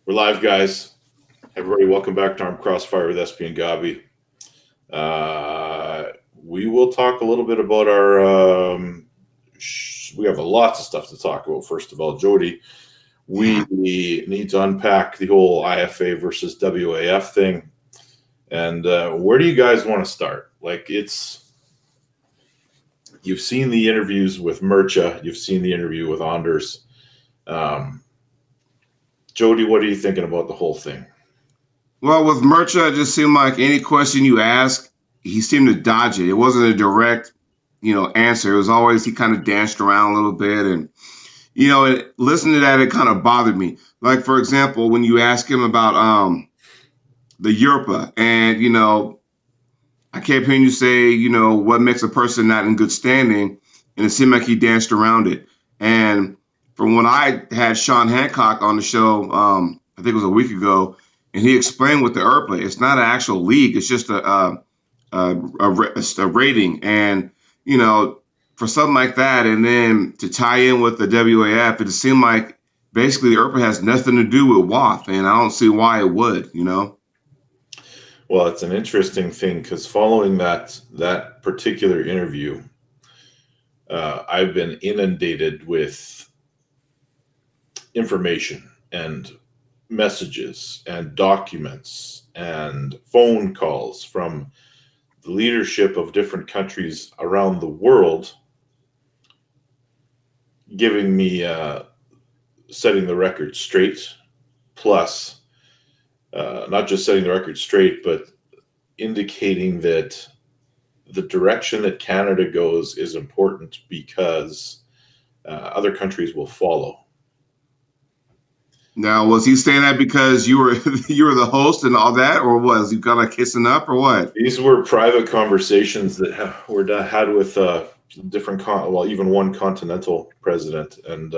We're live, guys. Everybody, welcome back to Crossfire with SP and Gabi. We will talk a little bit about our. We have lots of stuff to talk about. First of all, Jody, we need to unpack the whole IFA versus WAF thing. And where do you guys want to start? You've seen the interviews with Mircha, you've seen the interview with Anders. Jody, what are you thinking about the whole thing? Well, with Mircha, it just seemed like any question you ask, he seemed to dodge it. It wasn't a direct, answer. It was always, he kind of danced around a little bit. And, listening to that, it kind of bothered me. Like, for example, when you ask him about the Yerpa, and, I kept hearing you say, what makes a person not in good standing, and it seemed like he danced around it. And from when I had Sean Hancock on the show, I think it was a week ago, and he explained with the ERPA, it's not an actual league. It's just a rating. And, for something like that, and then to tie in with the WAF, it seemed like basically the ERPA has nothing to do with WAF, and I don't see why it would, Well, it's an interesting thing because following that particular interview, I've been inundated with information and messages and documents and phone calls from the leadership of different countries around the world giving me setting the record straight, plus not just setting the record straight, but indicating that the direction that Canada goes is important because other countries will follow. Now, was he saying that because you were the host and all that, or was he kind of kissing up, or what? These were private conversations that were had with different, even one continental president, and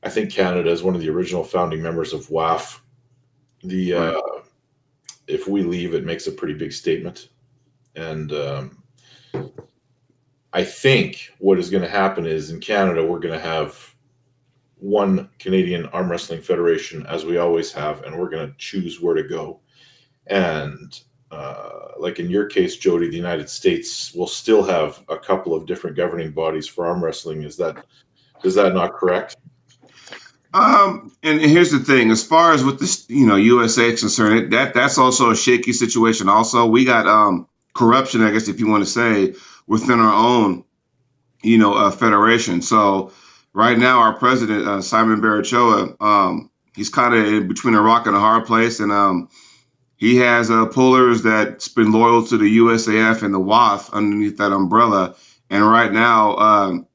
I think Canada is one of the original founding members of WAF. If we leave, it makes a pretty big statement, and I think what is going to happen is in Canada we're going to have one Canadian Arm Wrestling Federation, as we always have, and we're going to choose where to go. And like in your case, Jody, the United States will still have a couple of different governing bodies for arm wrestling. Is that not correct? And here's the thing: as far as with this, USA is concerned, that's also a shaky situation. Also, we got corruption, I guess, if you want to say, within our own, federation. So right now, our president, Simon Barachoa, he's kind of in between a rock and a hard place, and he has pullers that's been loyal to the USAF and the WAF underneath that umbrella. And right now,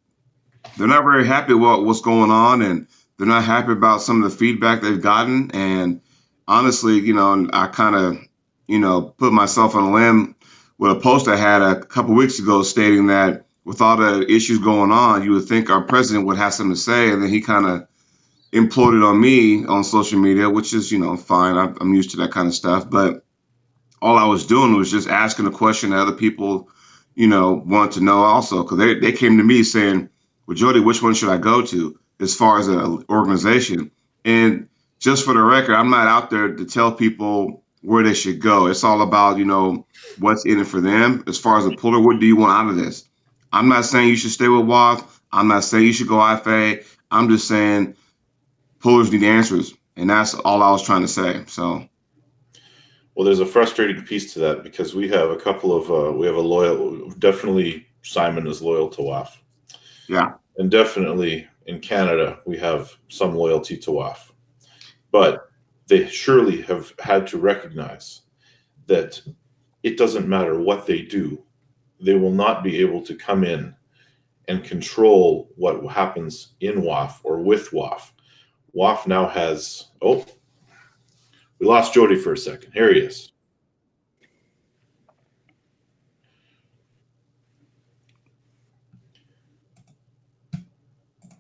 they're not very happy about what's going on, and they're not happy about some of the feedback they've gotten. And honestly, I kind of, put myself on a limb with a post I had a couple of weeks ago stating that with all the issues going on, you would think our president would have something to say. And then he kind of imploded on me on social media, which is, fine. I'm used to that kind of stuff. But all I was doing was just asking a question that other people, want to know also, because they came to me saying, well, Jody, which one should I go to as far as an organization? And just for the record, I'm not out there to tell people where they should go. It's all about, what's in it for them. As far as a puller, what do you want out of this? I'm not saying you should stay with WAF. I'm not saying you should go IFA. I'm just saying pullers need answers. And that's all I was trying to say. So. Well, there's a frustrating piece to that because we have a couple of, we have a loyal, definitely Simon is loyal to WAF. Yeah. And definitely in Canada, we have some loyalty to WAF. But they surely have had to recognize that it doesn't matter what they do. They will not be able to come in and control what happens in WAF or with WAF. WAF now has, we lost Jody for a second. Here he is.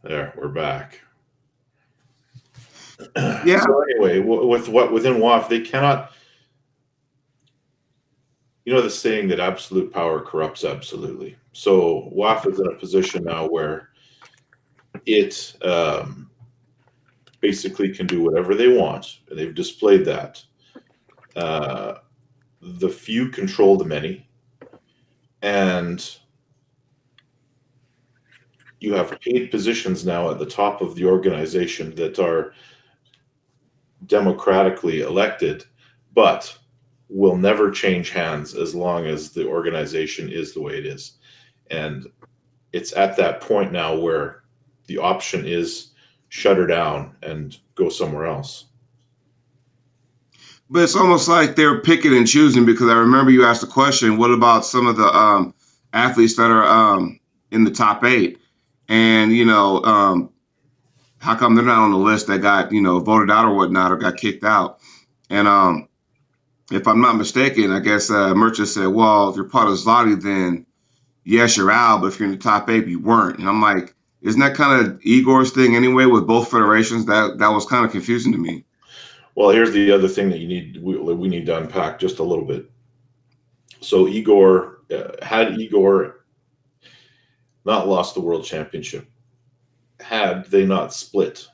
There, we're back. Yeah. So anyway, within WAF, they cannot. The saying that absolute power corrupts absolutely. So WAF is in a position now where it basically can do whatever they want, and they've displayed that. The few control the many, and you have paid positions now at the top of the organization that are democratically elected, but will never change hands as long as the organization is the way it is. And it's at that point now where the option is shut her down and go somewhere else. But it's almost like they're picking and choosing, because I remember you asked the question, what about some of the athletes that are in the top 8? And, how come they're not on the list that got, voted out or whatnot, or got kicked out? And if I'm not mistaken, I guess Merchant said, well, if you're part of Zloty, then yes, you're out. But if you're in the top 8, you weren't. And I'm like, isn't that kind of Igor's thing anyway with both federations? That was kind of confusing to me. Well, here's the other thing that we need to unpack just a little bit. So Igor, had Igor not lost the world championship, had they not split,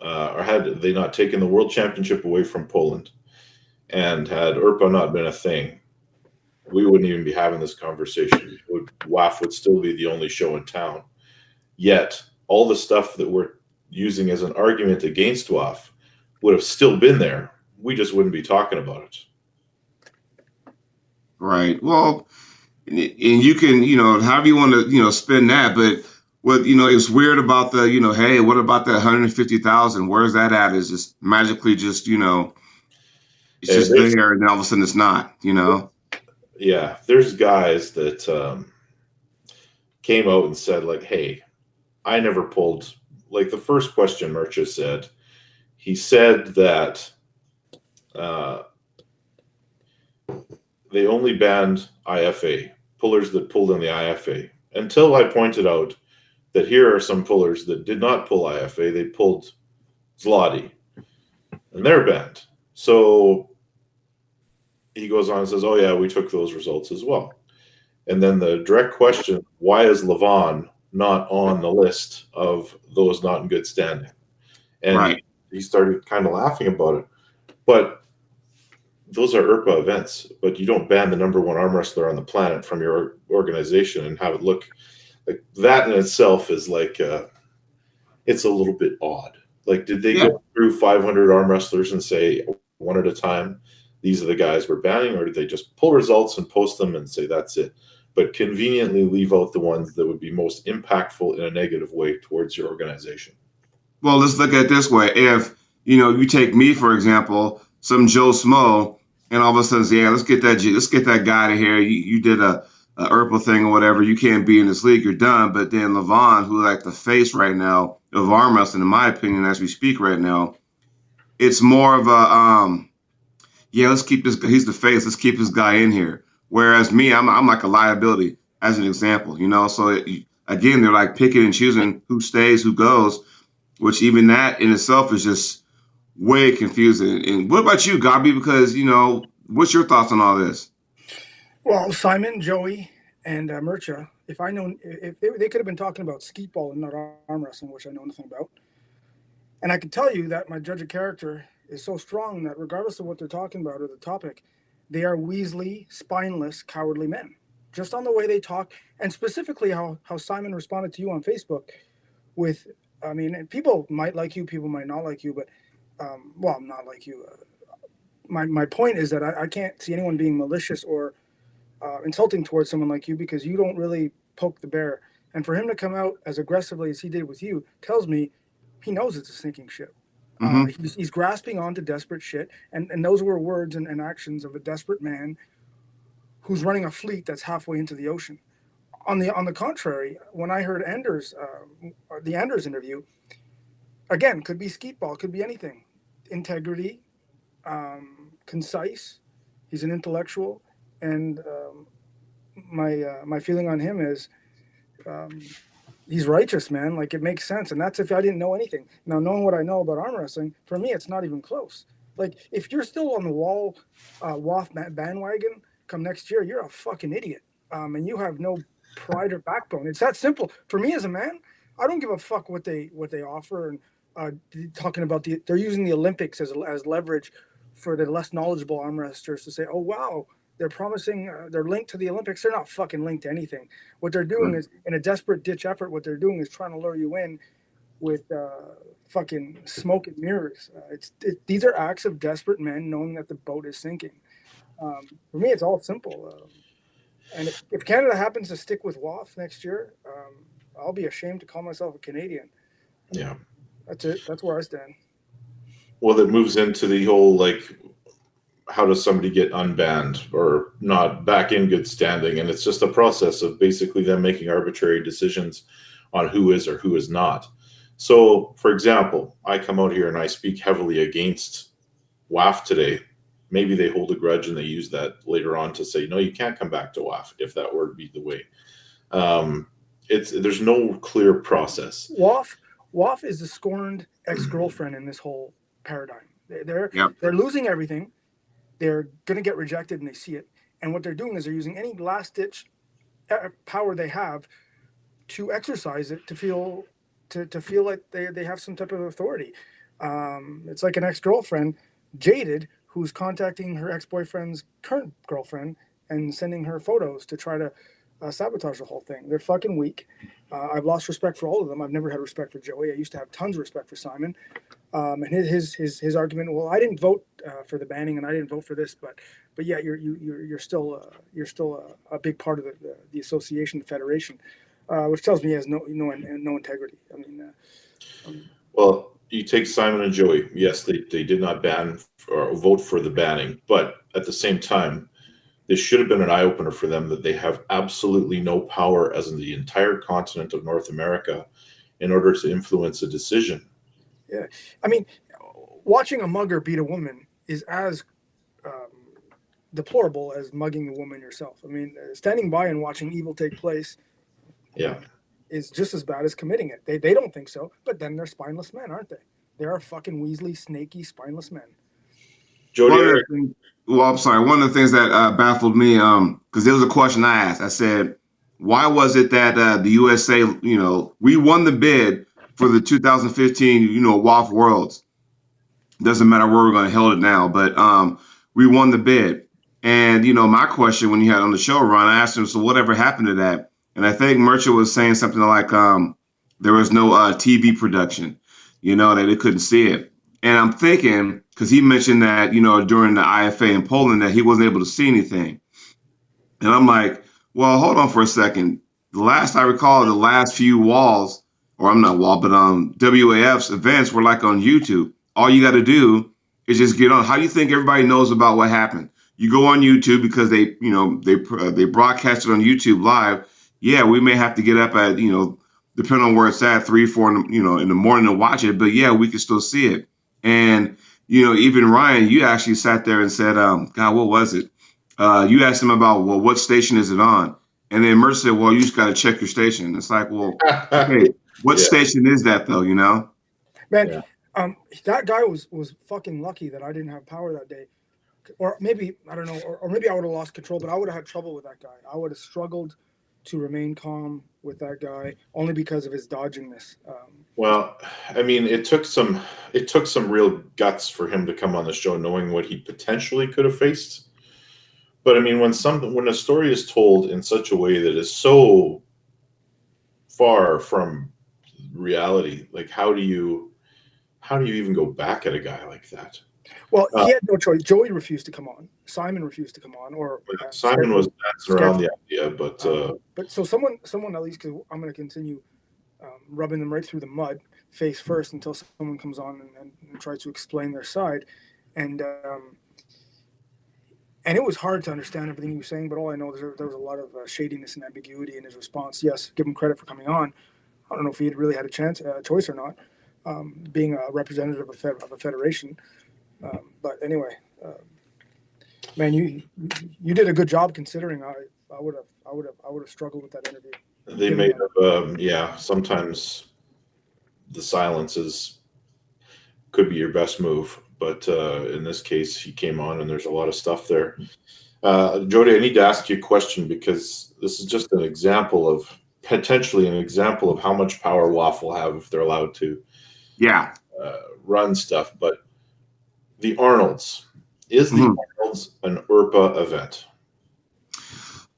or had they not taken the world championship away from Poland, and had IRPA not been a thing, we wouldn't even be having this conversation. WAF would still be the only show in town. Yet, all the stuff that we're using as an argument against WAF would have still been there. We just wouldn't be talking about it. Right. Well, and you can, however you want to, spin that. But what, it's weird about the, hey, what about that 150,000? Where's that at? Is just magically just, it's just there, and then all of a sudden it's not, Yeah. There's guys that came out and said, like, hey, I never pulled, like the first question Murcha said, he said that they only banned IFA, pullers that pulled in the IFA, until I pointed out that here are some pullers that did not pull IFA, they pulled Zloty, and they're banned. So he goes on and says, oh yeah, we took those results as well. And then the direct question, why is Levon not on the list of those not in good standing? And right. he started kind of laughing about it. But those are IRPA events, but you don't ban the #1 arm wrestler on the planet from your organization and have it look like that. In itself is like, it's a little bit odd. Like, did they go through 500 arm wrestlers and say one at a time, these are the guys we're banning, or did they just pull results and post them and say that's it? But conveniently leave out the ones that would be most impactful in a negative way towards your organization. Well, let's look at it this way. If, you take me, for example, some Joe Smo, and all of a sudden, yeah, let's get that guy to here. You did a IRPA thing or whatever. You can't be in this league. You're done. But then Levon, who like the face right now of arm wrestling, in my opinion, as we speak right now, it's more of a, let's keep this. He's the face. Let's keep this guy in here. Whereas me, I'm like a liability, as an example. So again, they're like picking and choosing who stays, who goes, which even that in itself is just way confusing. And what about you, Gabi? Because, what's your thoughts on all this? Well, Simon, Joey, and Murcha, if they could have been talking about skeet ball and not arm wrestling, which I know nothing about. And I can tell you that my judge of character is so strong that regardless of what they're talking about or the topic, they are weaselly, spineless, cowardly men. Just on the way they talk, and specifically how Simon responded to you on Facebook with, and people might like you, people might not like you, but, not like you. My point is that I can't see anyone being malicious or insulting towards someone like you, because you don't really poke the bear. And for him to come out as aggressively as he did with you tells me he knows it's a sinking ship. Mm-hmm. He's grasping onto desperate shit. And those were words and actions of a desperate man who's running a fleet that's halfway into the ocean. On the contrary, when I heard the Anders interview, again, could be skeet ball, could be anything. Integrity, concise. He's an intellectual. And my feeling on him is he's righteous, man. Like, it makes sense. And that's if I didn't know anything. Now, knowing what I know about arm wrestling, for me, it's not even close. Like, if you're still on the wall WAF bandwagon come next year, you're a fucking idiot. And you have no pride or backbone. It's that simple. For me as a man, I don't give a fuck what they offer and talking about they're using the Olympics as leverage for the less knowledgeable arm wrestlers to say, oh wow, they're promising they're linked to the Olympics. They're not fucking linked to anything. What they're doing is, in a desperate ditch effort, what they're doing is trying to lure you in with fucking smoke and mirrors. These are acts of desperate men knowing that the boat is sinking. For me, it's all simple. And if Canada happens to stick with WAF next year, I'll be ashamed to call myself a Canadian. Yeah. That's it. That's where I stand. Well, that moves into the whole, like, how does somebody get unbanned or not back in good standing? And it's just a process of basically them making arbitrary decisions on who is or who is not. So, for example, I come out here and I speak heavily against WAF today. Maybe they hold a grudge and they use that later on to say, no, you can't come back to WAF if that were to be the way. There's no clear process. WAF is the scorned ex-girlfriend in this whole paradigm. They're losing everything. They're going to get rejected, and they see it. And what they're doing is they're using any last-ditch power they have to exercise it to feel like they have some type of authority. It's like an ex-girlfriend, jaded, who's contacting her ex-boyfriend's current girlfriend and sending her photos to try to sabotage the whole thing. They're fucking weak. I've lost respect for all of them. I've never had respect for Joey. I used to have tons of respect for Simon. And his argument, well, I didn't vote for the banning, and I didn't vote for this, but yeah, you're still a big part of the association, the federation, which tells me he has no integrity. I mean, well, you take Simon and Joey. Yes, they did not ban or vote for the banning, but at the same time, this should have been an eye-opener for them that they have absolutely no power as in the entire continent of North America in order to influence a decision. Yeah. I mean, watching a mugger beat a woman is as deplorable as mugging a woman yourself. I mean, standing by and watching evil take place is just as bad as committing it. They don't think so, but then they're spineless men, aren't they? They are fucking weaselly, snaky, spineless men. Jody, I'm sorry. One of the things that baffled me, because there was a question I asked. I said, why was it that the USA, we won the bid for the 2015, WAF Worlds? Doesn't matter where we're going to hold it now, but we won the bid. And, my question when you had on the show, Ron, I asked him, so whatever happened to that? And I think Merchant was saying something like there was no TV production, that they couldn't see it. And I'm thinking, because he mentioned that, during the IFA in Poland, that he wasn't able to see anything. And I'm like, well, hold on for a second. The last I recall, the last few WAF's events were like on YouTube. All you got to do is just get on. How do you think everybody knows about what happened? You go on YouTube because they broadcast it on YouTube live. Yeah, we may have to get up at, depending on where it's at, 3, 4, in the morning to watch it. But yeah, we can still see it. And, even Ryan, you actually sat there and said, God, what was it? You asked him about, well, what station is it on? And then Mercer said, well, you just got to check your station. It's like, well, okay, what station is that though, Man, that guy was fucking lucky that I didn't have power that day. Or maybe, I don't know, or maybe I would have lost control, but I would have had trouble with that guy. I would have struggled to remain calm with that guy only because of his dodgingness. Well, I mean, it took some real guts for him to come on the show, knowing what he potentially could have faced. But I mean, when a story is told in such a way that is so far from reality, like how do you even go back at a guy like that? Well, he had no choice. Joey refused to come on. Simon refused to come on. Or Simon was dancing around the idea, but so someone at least, because I'm going to continue rubbing them right through the mud, face first, until someone comes on and tries to explain their side, and it was hard to understand everything he was saying. But all I know is there was a lot of shadiness and ambiguity in his response. Yes, give him credit for coming on. I don't know if he had really had a choice or not, being a representative of a federation. But anyway, man, you did a good job considering. I would have struggled with that interview. They may have, sometimes the silence could be your best move, but in this case, he came on and there's a lot of stuff there. Jody, I need to ask you a question because this is just potentially an example of how much power WAF will have if they're allowed to. Yeah. run stuff, but the Arnold's, is the Arnold's an IRPA event?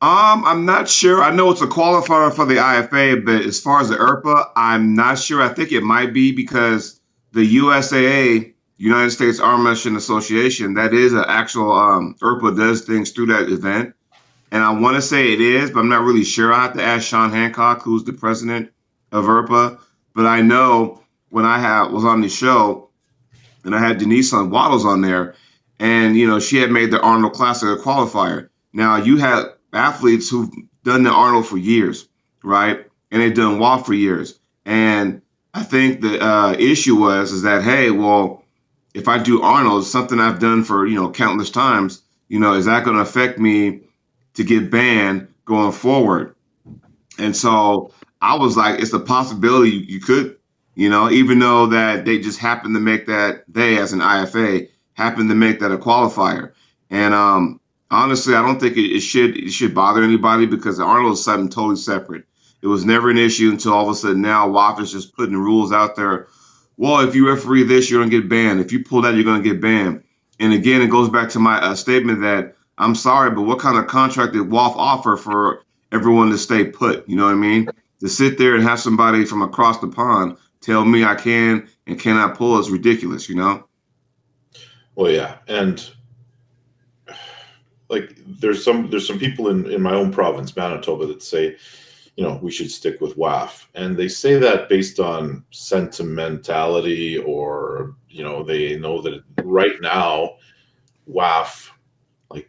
I'm not sure. I know it's a qualifier for the IFA, but as far as the IRPA, I'm not sure. I think it might be because the USAA, United States Arm Wrestling Association, that is an actual IRPA does things through that event. And I want to say it is, but I'm not really sure. I have to ask Sean Hancock, who's the president of IRPA. But I know when I was on the show and I had Denise Waddles on there, and she had made the Arnold Classic a qualifier. Now you had athletes who've done the Arnold for years, right? And they've done WAF for years. And I think the issue is that, hey, well, if I do Arnold, something I've done for, countless times, is that going to affect me to get banned going forward? And so I was like, it's a possibility you could, even though that they just happened to make that, they as an IFA happened to make that a qualifier. And honestly, I don't think it should bother anybody because the Arnold is something totally separate. It was never an issue until all of a sudden now WAF is just putting rules out there. Well, if you referee this, you're going to get banned. If you pull that, you're going to get banned. And again, it goes back to my statement that I'm sorry, but what kind of contract did WAF offer for everyone to stay put? You know what I mean? To sit there and have somebody from across the pond tell me I can and cannot pull is ridiculous, Well, yeah. And like there's some people in my own province, Manitoba, that say, we should stick with WAF. And they say that based on sentimentality, or, they know that right now WAF, like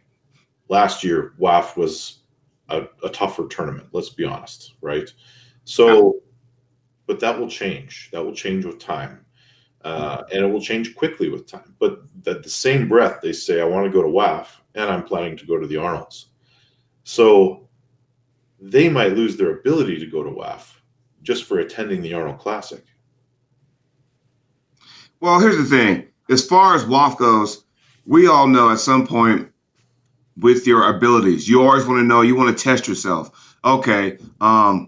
last year, WAF was a tougher tournament, let's be honest, right? So, but that will change. That will change with time. And it will change quickly with time. But at the same breath, they say, I want to go to WAF, and I'm planning to go to the Arnolds. So they might lose their ability to go to WAF just for attending the Arnold Classic. Well, here's the thing. As far as WAF goes, we all know at some point with your abilities, you always want to know, you want to test yourself. Okay, I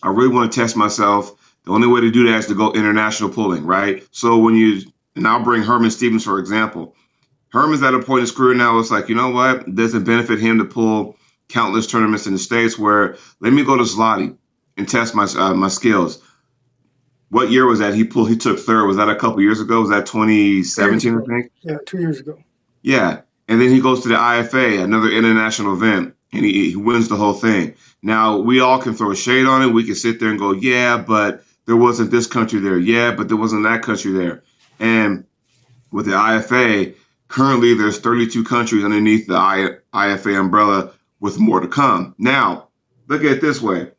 really want to test myself. The only way to do that is to go international pulling, right? So and I'll bring Herman Stevens, for example. Herman's at a point in his career now, it's like, you know what? It doesn't benefit him to pull countless tournaments in the States where let me go to Zloty and test my skills. What year was that? He took third. Was that a couple years ago? Was that 2017, I think? Yeah, 2 years ago. Yeah. And then he goes to the IFA, another international event, and he wins the whole thing. Now, we all can throw shade on it. We can sit there and go, yeah, but there wasn't this country there. Yeah, but there wasn't that country there. And with the IFA, currently there's 32 countries underneath the IFA umbrella with more to come. Now, look at it this way.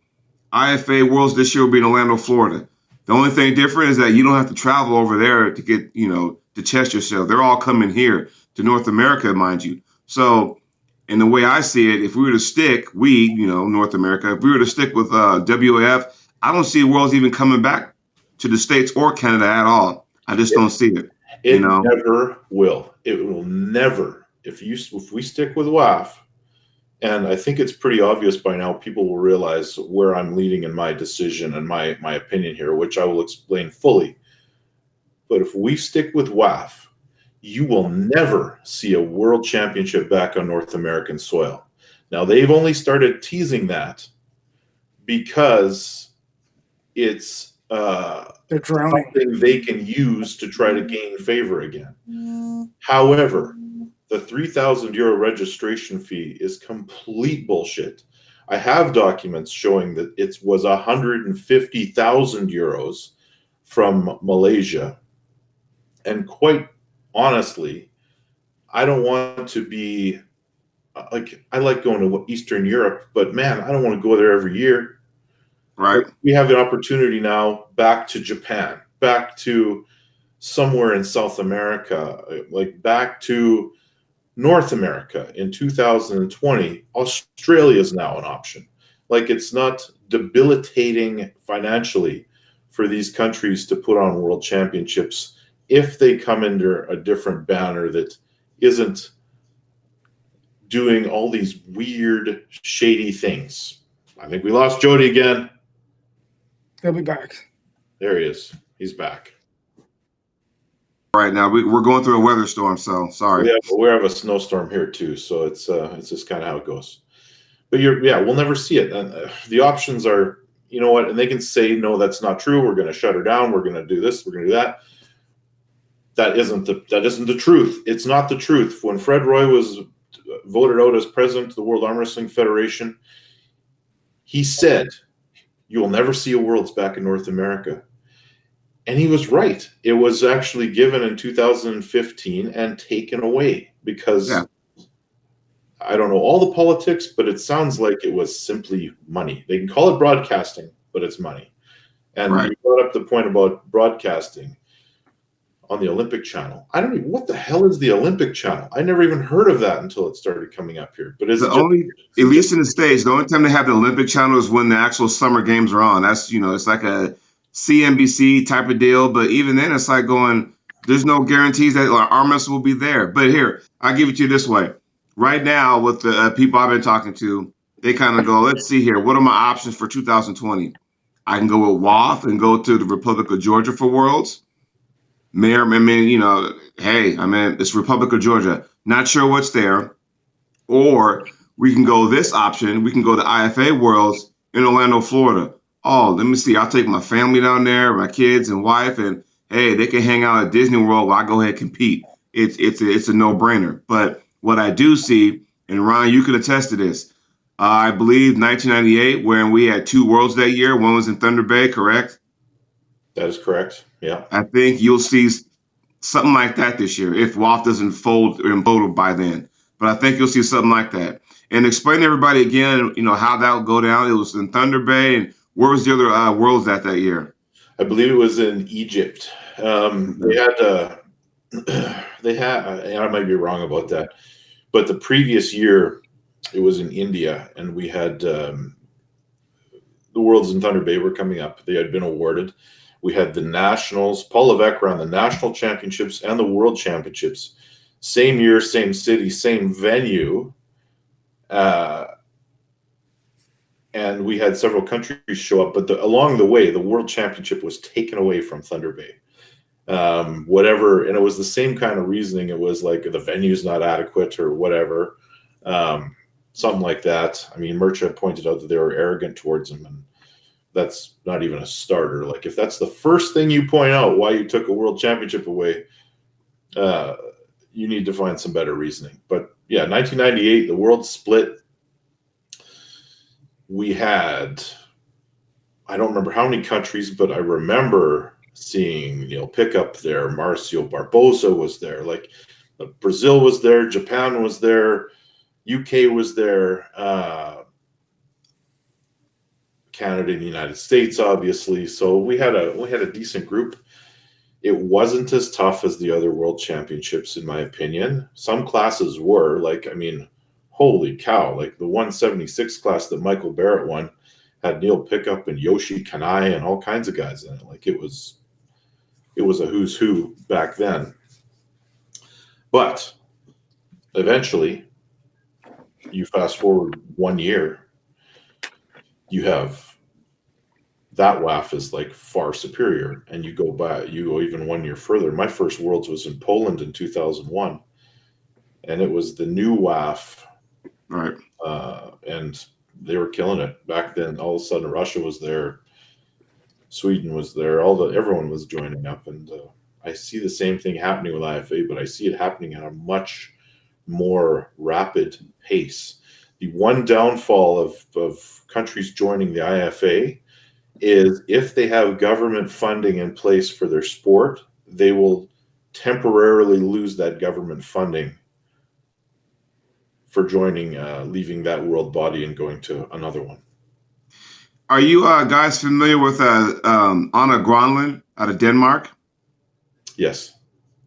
IFA Worlds this year will be in Orlando, Florida. The only thing different is that you don't have to travel over there to get, to test yourself. They're all coming here to North America, mind you. So, in the way I see it, if we were to stick, North America, if we were to stick with WAF, I don't see Worlds even coming back to the States or Canada at all. I just don't see it. It never will. It will never. If we stick with WAF, and I think it's pretty obvious by now, people will realize where I'm leading in my decision and my opinion here, which I will explain fully. But if we stick with WAF, you will never see a world championship back on North American soil. Now, they've only started teasing that because it's they're drowning. Something they can use to try to gain favor again. However, the €3,000 registration fee is complete bullshit. I have documents showing that it was €150,000 from Malaysia. And quite honestly, I don't want to be I like going to Eastern Europe, but man, I don't want to go there every year. Right. We have an opportunity now back to Japan, back to somewhere in South America, like back to North America in 2020. Australia is now an option. Like, it's not debilitating financially for these countries to put on world championships if they come under a different banner that isn't doing all these weird, shady things. I think we lost Jody again. He'll be back. There he is. He's back. right now. We're going through a weather storm, so sorry. We have a snowstorm here too, so it's just kind of how it goes. But we'll never see it. And the options are, you know what, and they can say, no, that's not true. We're going to shut her down. We're going to do this. We're going to do that. That isn't the truth. It's not the truth. When Fred Roy was voted out as president of the World Arm Wrestling Federation, he said, "You will never see a Worlds back in North America." And he was right. It was actually given in 2015 and taken away because I don't know all the politics, but it sounds like it was simply money. They can call it broadcasting, but it's money. And you brought up the point about broadcasting on the Olympic channel. I don't even, what the hell is the Olympic channel? I never even heard of that until it started coming up here. But is it only, at least in the States, the only time they have the Olympic channel is when the actual summer games are on. That's, it's like a CNBC type of deal. But even then, it's like going, there's no guarantees that arm wrestling will be there. But here, I'll give it to you this way. Right now, with the people I've been talking to, they kind of go, let's see here. What are my options for 2020? I can go with WAF and go to the Republic of Georgia for Worlds. It's Republic of Georgia. Not sure what's there. Or we can go this option. We can go to IFA Worlds in Orlando, Florida. Oh, let me see. I'll take my family down there, my kids and wife, and hey, they can hang out at Disney World while I go ahead and compete. It's a no-brainer. But what I do see, and Ryan, you can attest to this, I believe 1998, when we had 2 Worlds that year, one was in Thunder Bay, correct? That is correct. Yeah. I think you'll see something like that this year if WAF doesn't fold or implode by then. But I think you'll see something like that. And explain to everybody again, how that would go down. It was in Thunder Bay, and where was the other Worlds that year? I believe it was in Egypt. They had, and I might be wrong about that, but the previous year it was in India, and we had the Worlds in Thunder Bay were coming up. They had been awarded. We had the Nationals. Paul Levesque ran the National Championships and the World Championships. Same year, same city, same venue. And we had several countries show up. But along the way, the World Championship was taken away from Thunder Bay. Whatever. And it was the same kind of reasoning. It was like the venue's not adequate or whatever. Something like that. I mean, Murcha pointed out that they were arrogant towards him, and that's not even a starter. Like, if that's the first thing you point out why you took a World Championship away, you need to find some better reasoning. But yeah, 1998, the world split. We had, I don't remember how many countries, but I remember seeing Neil Pickup there. Marcio Barbosa was there. Like, Brazil was there. Japan was there. UK was there. Canada and the United States, obviously. So we had a decent group. It wasn't as tough as the other World Championships, in my opinion. Some classes were, like, I mean, holy cow! Like the 176 class that Michael Barrett won had Neil Pickup and Yoshi Kanai and all kinds of guys in it. Like it was a who's who back then. But eventually, you fast forward 1 year, you have that WAF is like far superior, and you go even 1 year further. My first Worlds was in Poland in 2001, and it was the new WAF, right? And they were killing it back then. All of a sudden, Russia was there, Sweden was there, everyone was joining up, and I see the same thing happening with IFA, but I see it happening at a much more rapid pace. The one downfall of countries joining the IFA is if they have government funding in place for their sport, they will temporarily lose that government funding for joining, leaving that world body and going to another one. Are you guys familiar with Anna Gronlund out of Denmark? Yes.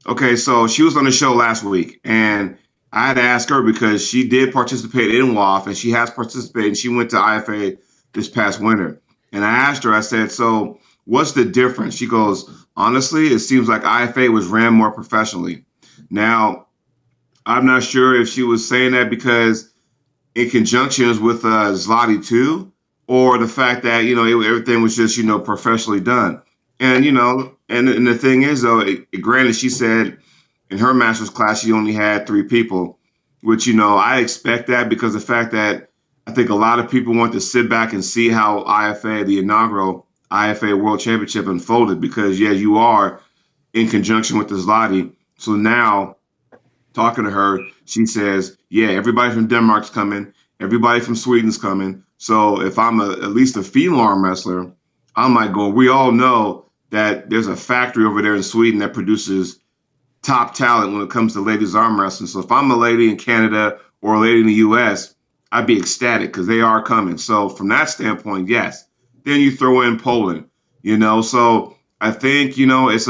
Okay, so she was on the show last week, and I had to ask her because she did participate in WAF, and she has participated. She went to IFA this past winter. And I asked her, I said, so what's the difference? She goes, honestly, it seems like IFA was ran more professionally. Now, I'm not sure if she was saying that because in conjunction with Zloty too, or the fact that, everything was just, professionally done. And, And the thing is, though, granted, she said in her master's class she only had 3 people, which I expect that because the fact that I think a lot of people want to sit back and see how IFA, the inaugural IFA World Championship, unfolded. Because you are in conjunction with the Zloty. So now, talking to her, she says, yeah, everybody from Denmark's coming, everybody from Sweden's coming. So if I'm at least a female arm wrestler, I might go. We all know that there's a factory over there in Sweden that produces top talent when it comes to ladies arm wrestling. So if I'm a lady in Canada or a lady in the US, I'd be ecstatic because they are coming. So from that standpoint, yes. Then you throw in Poland, So I think, it's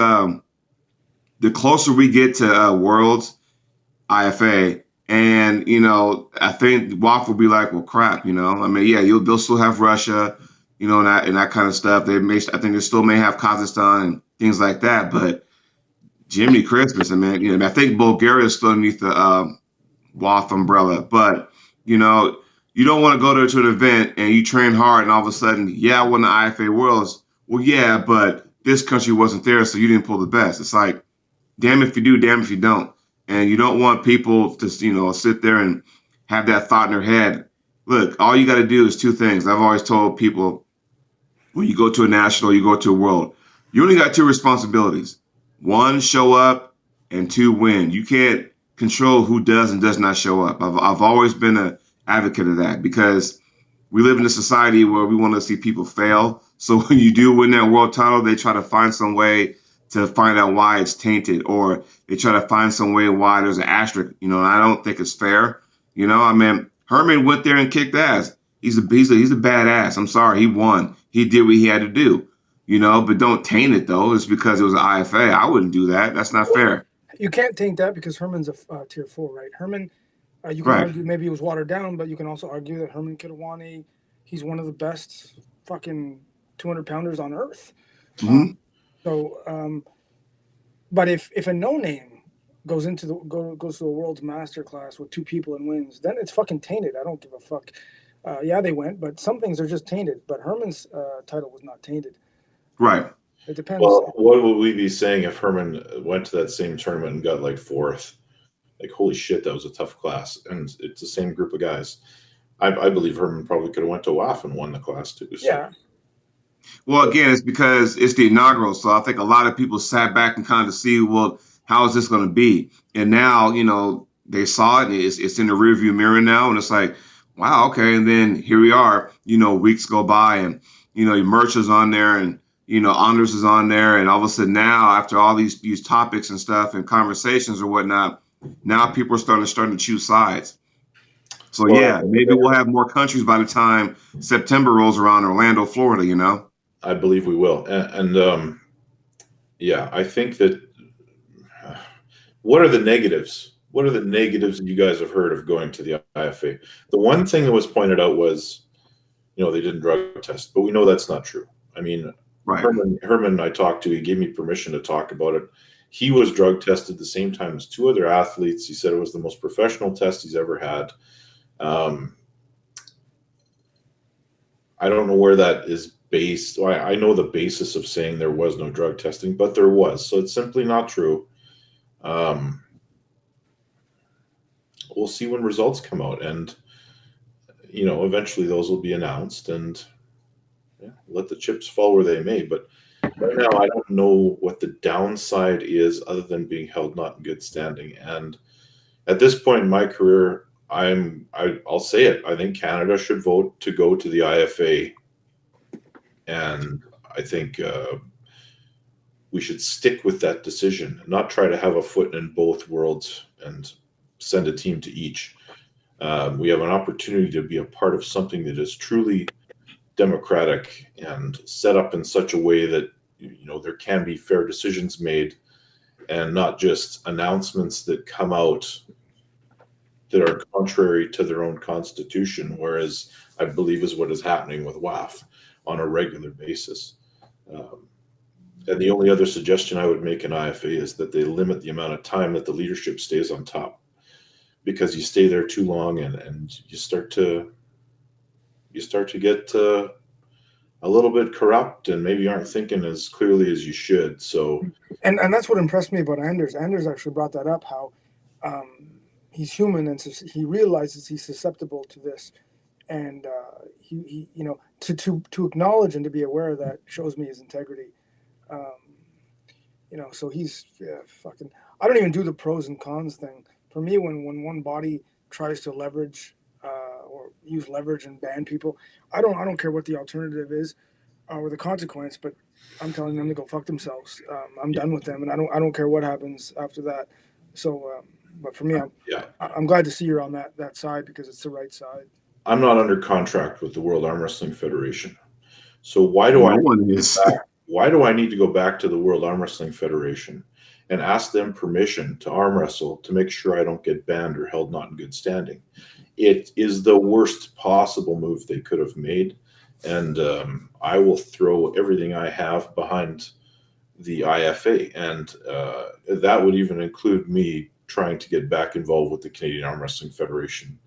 the closer we get to Worlds, IFA, and I think WAF will be like, well, crap, I mean, yeah, they'll still have Russia, and that kind of stuff. I think they still may have Kazakhstan and things like that, but Jiminy Christmas, I mean, I think Bulgaria is still underneath the WAF umbrella, but you don't want to go there to an event and you train hard and all of a sudden, I won the IFA Worlds. Well, yeah, but this country wasn't there, so you didn't pull the best. It's like, damn if you do, damn if you don't. And you don't want people to, sit there and have that thought in their head. Look, all you got to do is 2 things. I've always told people when you go to a national, you go to a world, you only got 2 responsibilities. 1, show up, and 2, win. You can't control who does and does not show up. I've always been an advocate of that because we live in a society where we want to see people fail. So when you do win that world title, they try to find some way to find out why it's tainted, or they try to find some way why there's an asterisk. And I don't think it's fair. I mean, Herman went there and kicked ass. He's a badass. I'm sorry, he won. He did what he had to do. But don't taint it though. It's because it was an IFA. I wouldn't do that. That's not fair. You can't taint that because Herman's a tier 4, right? Herman, you can argue maybe it was watered down, but you can also argue that Herman could have won he's one of the best fucking 200-pounders on earth. Mm-hmm. But if a no-name goes to the world's master class with 2 people and wins, then it's fucking tainted. I don't give a fuck. They went, but some things are just tainted. But Herman's title was not tainted. Right. It depends. Well, what would we be saying if Herman went to that same tournament and got like 4th? Like, holy shit, that was a tough class, and it's the same group of guys. I believe Herman probably could have went to WAF and won the class too. So. Yeah. Well, again, it's because it's the inaugural, so I think a lot of people sat back and kind of see, well, how is this going to be? And now, they saw it, and it's in the rearview mirror now, and it's like, wow, okay. And then here we are, weeks go by, and Merch is on there, and Honors is on there, and all of a sudden now, after all these topics and stuff and conversations or whatnot, now people are starting to choose sides. So maybe we'll have more countries by the time September rolls around, Orlando, Florida, I believe we will. And I think that what are the negatives? What are the negatives that you guys have heard of going to the IFA? The one thing that was pointed out was, they didn't drug test, but we know that's not true. I mean, right. Herman I talked to, he gave me permission to talk about it. He was drug tested the same time as 2 other athletes. He said it was the most professional test he's ever had. I don't know where that is based. I know the basis of saying there was no drug testing, but there was. So it's simply not true. We'll see when results come out, and eventually those will be announced, and let the chips fall where they may. But right now, I don't know what the downside is other than being held not in good standing. And at this point in my career, I'll say it. I think Canada should vote to go to the IFA, and I think we should stick with that decision, not try to have a foot in both worlds and send a team to each. We have an opportunity to be a part of something that is truly democratic and set up in such a way that there can be fair decisions made, and not just announcements that come out that are contrary to their own constitution, whereas I believe is what is happening with WAF on a regular basis. And the only other suggestion I would make in IFA is that they limit the amount of time that the leadership stays on top, because you stay there too long and you start to get a little bit corrupt and maybe aren't thinking as clearly as you should. So, and that's what impressed me about Anders. Anders actually brought that up, how he's human and he realizes he's susceptible to this, and he you know, to acknowledge and to be aware of that shows me his integrity. You know, so he's fucking. I don't even do the pros and cons thing. For me, when one body tries to leverage or use leverage and ban people, I don't care what the alternative is or the consequence, but I'm telling them to go fuck themselves. I'm done with them, and I don't care what happens after that. So, but for me, I'm glad to see you're on that side, because it's the right side. I'm not under contract with the World Arm Wrestling Federation, so why do why do I need to go back to the World Arm Wrestling Federation and ask them permission to arm wrestle to make sure I don't get banned or held not in good standing? It is the worst possible move they could have made, and I will throw everything I have behind the IFA, and that would even include me trying to get back involved with the Canadian Arm Wrestling Federation.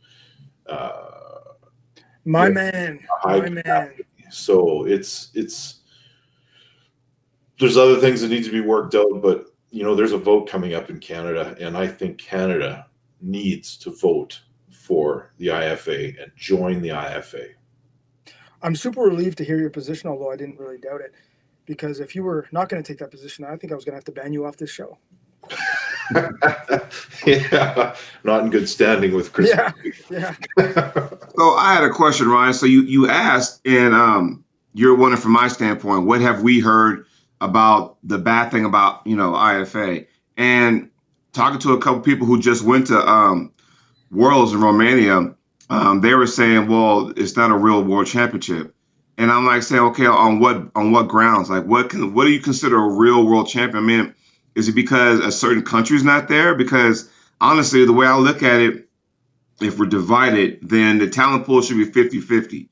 My man. So it's there's other things that need to be worked out, but you know, there's a vote coming up in Canada, and I think Canada needs to vote for the IFA and join the IFA. I'm super relieved to hear your position, although I didn't really doubt it, because if you were not going to take that position, I think I was going to have to ban you off this show. Yeah, not in good standing with Chris. Yeah. So I had a question, Ryan. So you asked, and you're wondering from my standpoint, what have we heard about the bad thing about, you know, IFA? And talking to a couple people who just went to Worlds in Romania, they were saying, well, it's not a real world championship. And I'm like saying, okay, on what grounds? Like, what do you consider a real world champion? I mean, is it because a certain country's not there? Because honestly, the way I look at it, if we're divided, then the talent pool should be 50-50.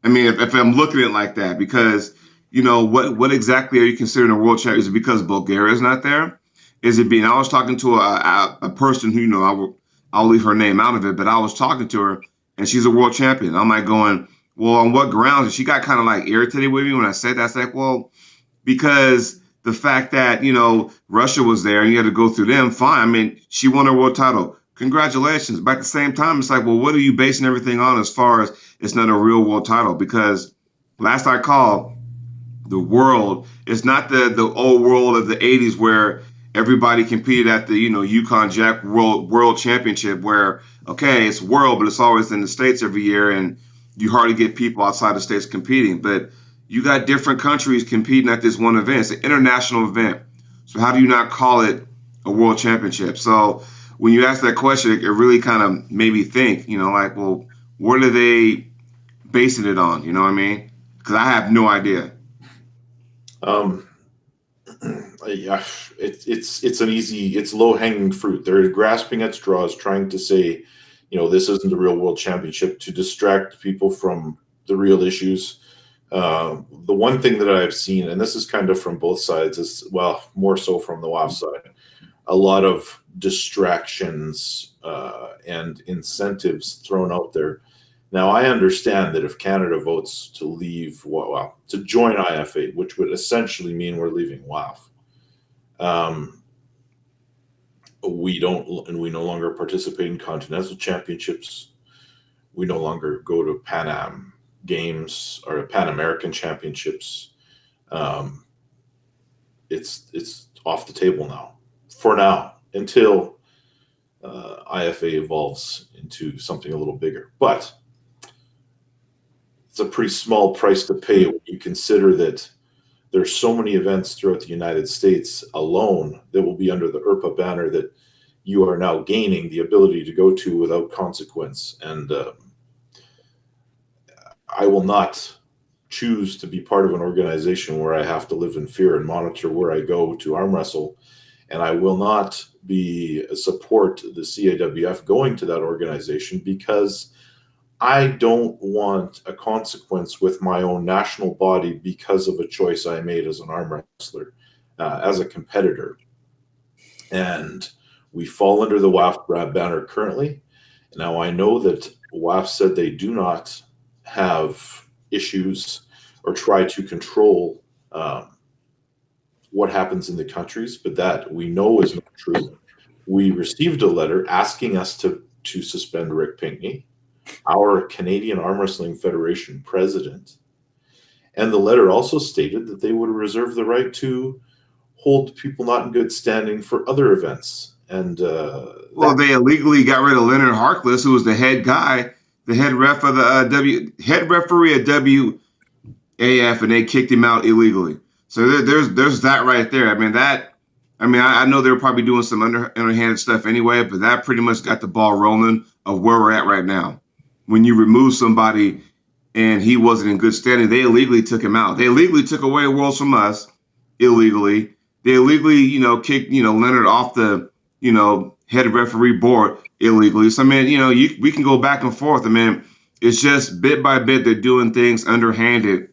I mean, if I'm looking at it like that, because, you know, what exactly are you considering a world champion? Is it because Bulgaria is not there? Is it being, I was talking to a person who, you know, I'll leave her name out of it, but I was talking to her and she's a world champion. I'm like going, well, on what grounds? And she got kind of like irritated with me when I said that. I was like, well, because the fact that, you know, Russia was there and you had to go through them, fine. I mean, she won her world title. Congratulations. But at the same time, it's like, well, what are you basing everything on as far as it's not a real world title? Because last I called, the world is not the old world of the 80s where everybody competed at the, you know, Yukon Jack World Championship where, okay, it's world, but it's always in the States every year and you hardly get people outside the States competing. But you got different countries competing at this one event. It's an international event. So how do you not call it a world championship? So when you ask that question, it really kind of made me think, you know, like, well, what are they basing it on? You know what I mean? Because I have no idea. Yeah, it's low hanging fruit. They're grasping at straws, trying to say, you know, this isn't the real world championship to distract people from the real issues. The one thing that I've seen, and this is kind of from both sides, is, well, more so from the WAF side, a lot of distractions and incentives thrown out there. Now, I understand that if Canada votes to leave, well, to join IFA, which would essentially mean we're leaving WAF, we no longer participate in continental championships. We no longer go to Pan Am Games or Pan American Championships. It's off the table now, for now, until IFA evolves into something a little bigger. But it's a pretty small price to pay when you consider that there's so many events throughout the United States alone that will be under the IRPA banner that you are now gaining the ability to go to without consequence. And I will not choose to be part of an organization where I have to live in fear and monitor where I go to arm wrestle. And I will not support the CAWF going to that organization because I don't want a consequence with my own national body because of a choice I made as an arm wrestler, as a competitor. And we fall under the WAF banner currently. Now, I know that WAF said they do not have issues or try to control what happens in the countries, but that we know is not true. We received a letter asking us to suspend Rick Pinkney, our Canadian Arm Wrestling Federation president. And the letter also stated that they would reserve the right to hold people not in good standing for other events. And well, they illegally got rid of Leonard Harkless, who was the head guy, the head ref of the head referee at WAF, and they kicked him out illegally. So there's that right there. I know they were probably doing some underhanded stuff anyway, but that pretty much got the ball rolling of where we're at right now. When you remove somebody and he wasn't in good standing, they illegally took him out. They illegally took away awards from us illegally. They illegally, kicked, Leonard off the, head referee board illegally. So, we can go back and forth. It's just bit by bit, they're doing things underhanded.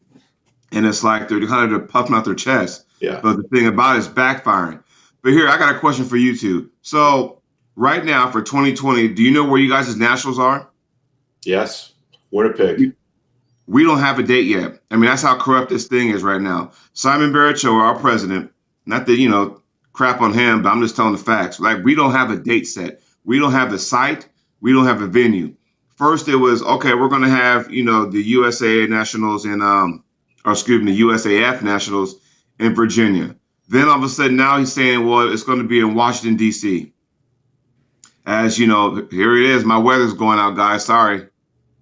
And it's like they're kind of puffing out their chest. Yeah. But the thing about it is backfiring. But here, I got a question for you two. So right now for 2020, do you know where you guys' nationals are? Yes. Winnipeg. We don't have a date yet. That's how corrupt this thing is right now. Simon Baracho, our president, not that, crap on him, but I'm just telling the facts. Like, we don't have a date set. We don't have a site. We don't have a venue. First, it was, okay, we're going to have, the USAA nationals in, the USAF nationals in Virginia. Then all of a sudden now he's saying, well, it's going to be in Washington, D.C. As you know, here it is. My weather's going out, guys. Sorry.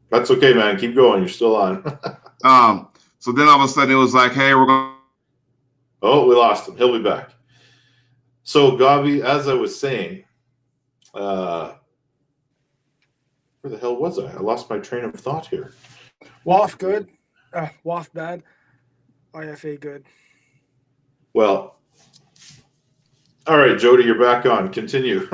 That's okay, man. Keep going. You're still on. So then all of a sudden it was like, hey, we're going. Oh, we lost him. He'll be back. So, Gabi, as I was saying, where the hell was I? I lost my train of thought here. WAF good. WAF bad. IFA good. Well, all right, Jody, you're back on. Continue.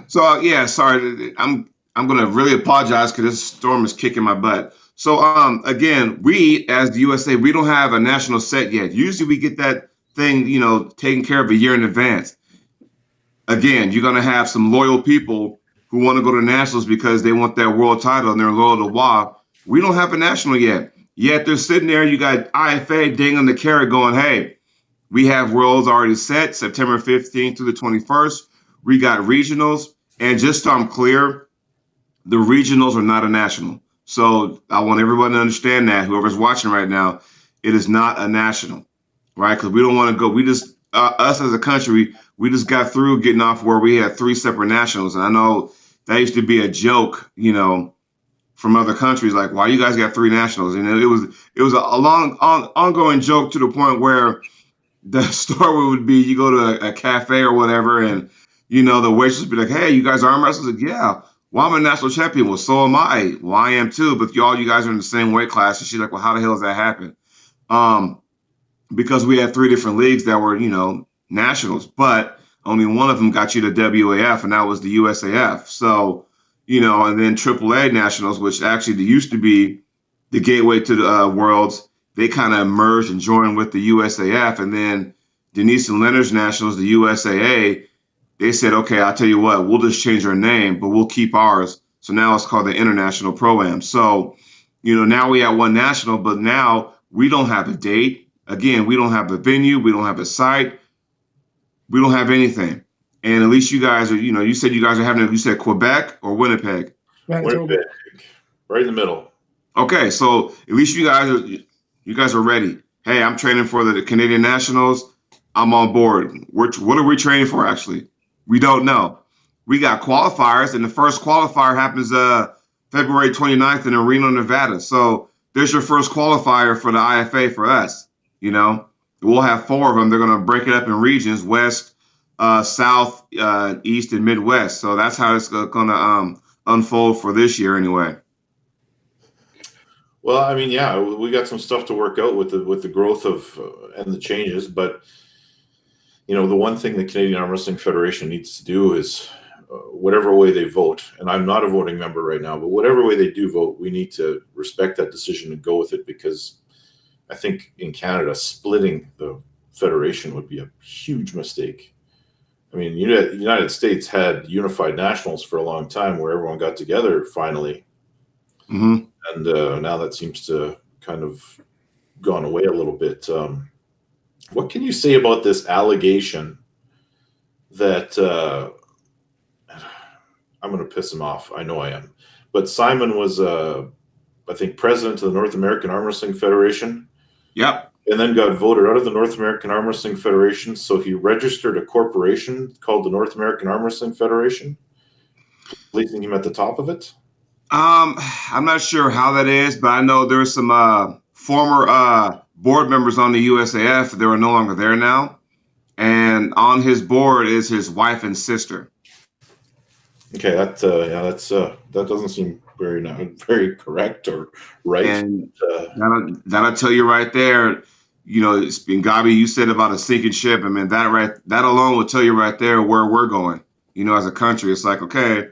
So sorry, I'm gonna really apologize because this storm is kicking my butt. So again, we as the USA, we don't have a national set yet. Usually we get that thing, taken care of a year in advance. Again, you're gonna have some loyal people who want to go to nationals because they want that world title and they're loyal to WAF. We don't have a national yet. Yet they're sitting there. You got IFA dinging the carrot going, hey, we have worlds already set, September 15th through the 21st. We got regionals. And just so I'm clear, the regionals are not a national. So I want everyone to understand that, whoever's watching right now, it is not a national, right? Because we don't want to go. We just, us as a country, we just got through getting off where we had 3 separate nationals. And I know that used to be a joke, from other countries, like, why you guys got 3 nationals? And it was a long ongoing joke to the point where the story would be, you go to a cafe or whatever, and the waitress would be like, hey, you guys are arm wrestlers? Like, yeah. Well, I'm a national champion. Well, so am I. Well, I am too, but you guys are in the same weight class. And she's like, well, how the hell does that happen? Because we had 3 different leagues that were, nationals, but only one of them got you to WAF, and that was the USAF. So, and then AAA nationals, which actually used to be the gateway to the worlds, they kind of merged and joined with the USAF. And then Denise and Leonard's nationals, the USAA, they said, okay, I'll tell you what, we'll just change our name, but we'll keep ours. So now it's called the International Pro-Am. So, now we have one national, but now we don't have a date. Again, we don't have a venue. We don't have a site. We don't have anything. And at least you guys are, you said you guys are having, you said Quebec or Winnipeg? Winnipeg, right in the middle. Okay, so at least you guys are ready. Hey, I'm training for the Canadian Nationals. I'm on board. What are we training for, actually? We don't know. We got qualifiers, and the first qualifier happens February 29th in Reno, Nevada. So there's your first qualifier for the IFA for us. We'll have 4 of them. They're going to break it up in regions: West, South, East, and Midwest. So that's how it's going to unfold for this year, anyway. Well, we got some stuff to work out with the growth of and the changes, but the one thing the Canadian Arm Wrestling Federation needs to do is whatever way they vote, and I'm not a voting member right now, but whatever way they do vote, we need to respect that decision and go with it, because I think in Canada, splitting the federation would be a huge mistake. The United States had unified nationals for a long time where everyone got together finally. Mm-hmm. And now that seems to kind of gone away a little bit. What can you say about this allegation that I'm going to piss him off? I know I am. But Simon was, I think, president of the North American Arm Wrestling Federation. Yep. And then got voted out of the North American Arm Wrestling Federation. So he registered a corporation called the North American Arm Wrestling Federation, placing him at the top of it. I'm not sure how that is, but I know there's some former board members on the USAF that are no longer there now. And on his board is his wife and sister. Okay, that doesn't seem very correct or right. And that'll tell you right there. You know, Gabi, you said about a sinking ship. I mean, that alone will tell you right there where we're going. You know, as a country, it's like, okay,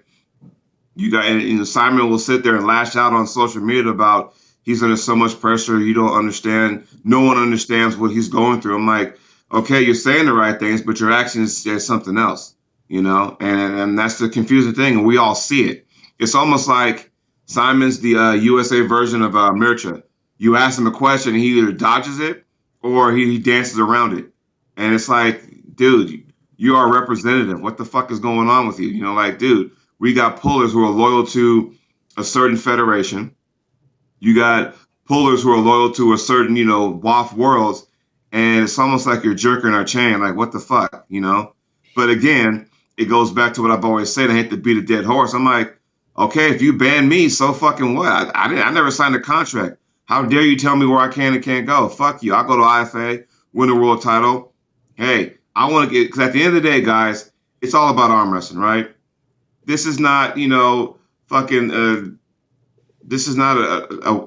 and Simon will sit there and lash out on social media about he's under so much pressure. You don't understand. No one understands what he's going through. I'm like, okay, you're saying the right things, but your actions say something else. You know, and that's the confusing thing, and we all see it. It's almost like Simon's the USA version of Mircha. You ask him a question, and he either dodges it or he dances around it. And it's like, dude, you are a representative. What the fuck is going on with you? You know, like, dude, we got pullers who are loyal to a certain federation. You got pullers who are loyal to a certain, you know, WAF worlds. And it's almost like you're jerking our chain. Like, what the fuck, you know? But again, it goes back to what I've always said. I hate to beat a dead horse. I'm like, okay, if you ban me, so fucking what? I never signed a contract. How dare you tell me where I can and can't go? Fuck you. I'll go to IFA, win a world title. Hey, I want to get, because at the end of the day, guys, it's all about arm wrestling, right? This is not, you know, fucking, this is not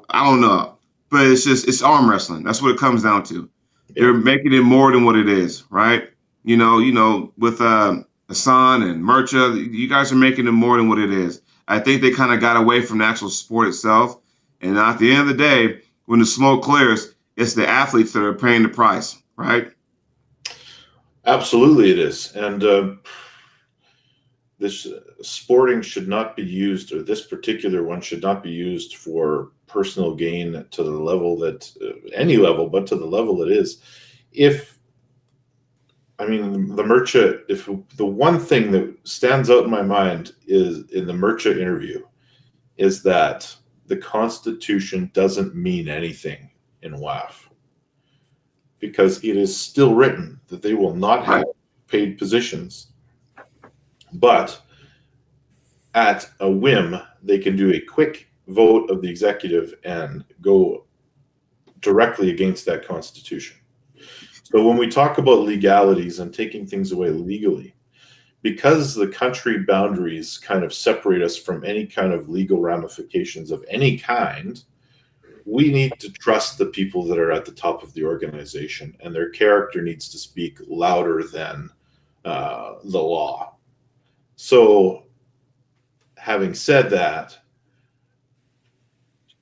I don't know, but it's arm wrestling. That's what it comes down to. Yeah. They're making it more than what it is, right? You know, with Hassan and Mircha, you guys are making it more than what it is. I think they kind of got away from the actual sport itself. And at the end of the day, when the smoke clears, it's the athletes that are paying the price, right? Absolutely it is. And this sporting should not be used, or this particular one should not be used for personal gain to the level that, any level, but to the level it is. The Mircha, if the one thing that stands out in my mind is in the Mircha interview is that the Constitution doesn't mean anything in WAF, because it is still written that they will not have paid positions, but at a whim, they can do a quick vote of the executive and go directly against that Constitution. So when we talk about legalities and taking things away legally, because the country boundaries kind of separate us from any kind of legal ramifications of any kind, we need to trust the people that are at the top of the organization, and their character needs to speak louder than the law. So having said that,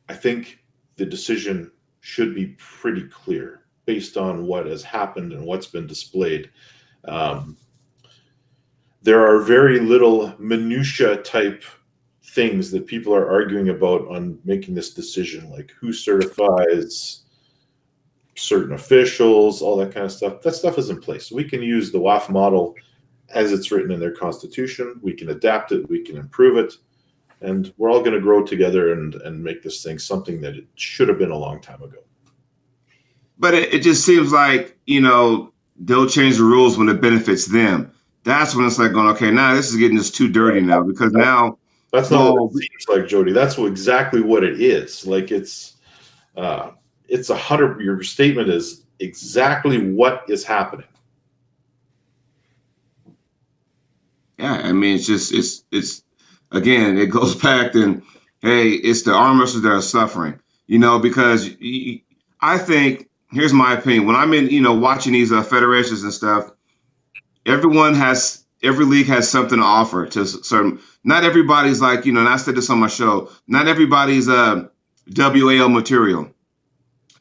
I think the decision should be pretty clear based on what has happened and what's been displayed. There are very little minutia type things that people are arguing about on making this decision, like who certifies certain officials, all that kind of stuff. That stuff is in place. We can use the WAF model as it's written in their constitution. We can adapt it, we can improve it, and we're all going to grow together and make this thing something that it should have been a long time ago. But it just seems like, you know, they'll change the rules when it benefits them. That's when it's like going, okay, now this is getting just too dirty now, because now that's not what it seems like, Jody. That's exactly what it is. Like it's 100. Your statement is exactly what is happening. Yeah, I mean, it's again, it goes back and hey, it's the arm wrestlers that are suffering, you know, because I think, here's my opinion. When I'm in, you know, watching these federations and stuff, every league has something to offer to certain. Not everybody's like, you know, and I said this on my show, not everybody's WAL material.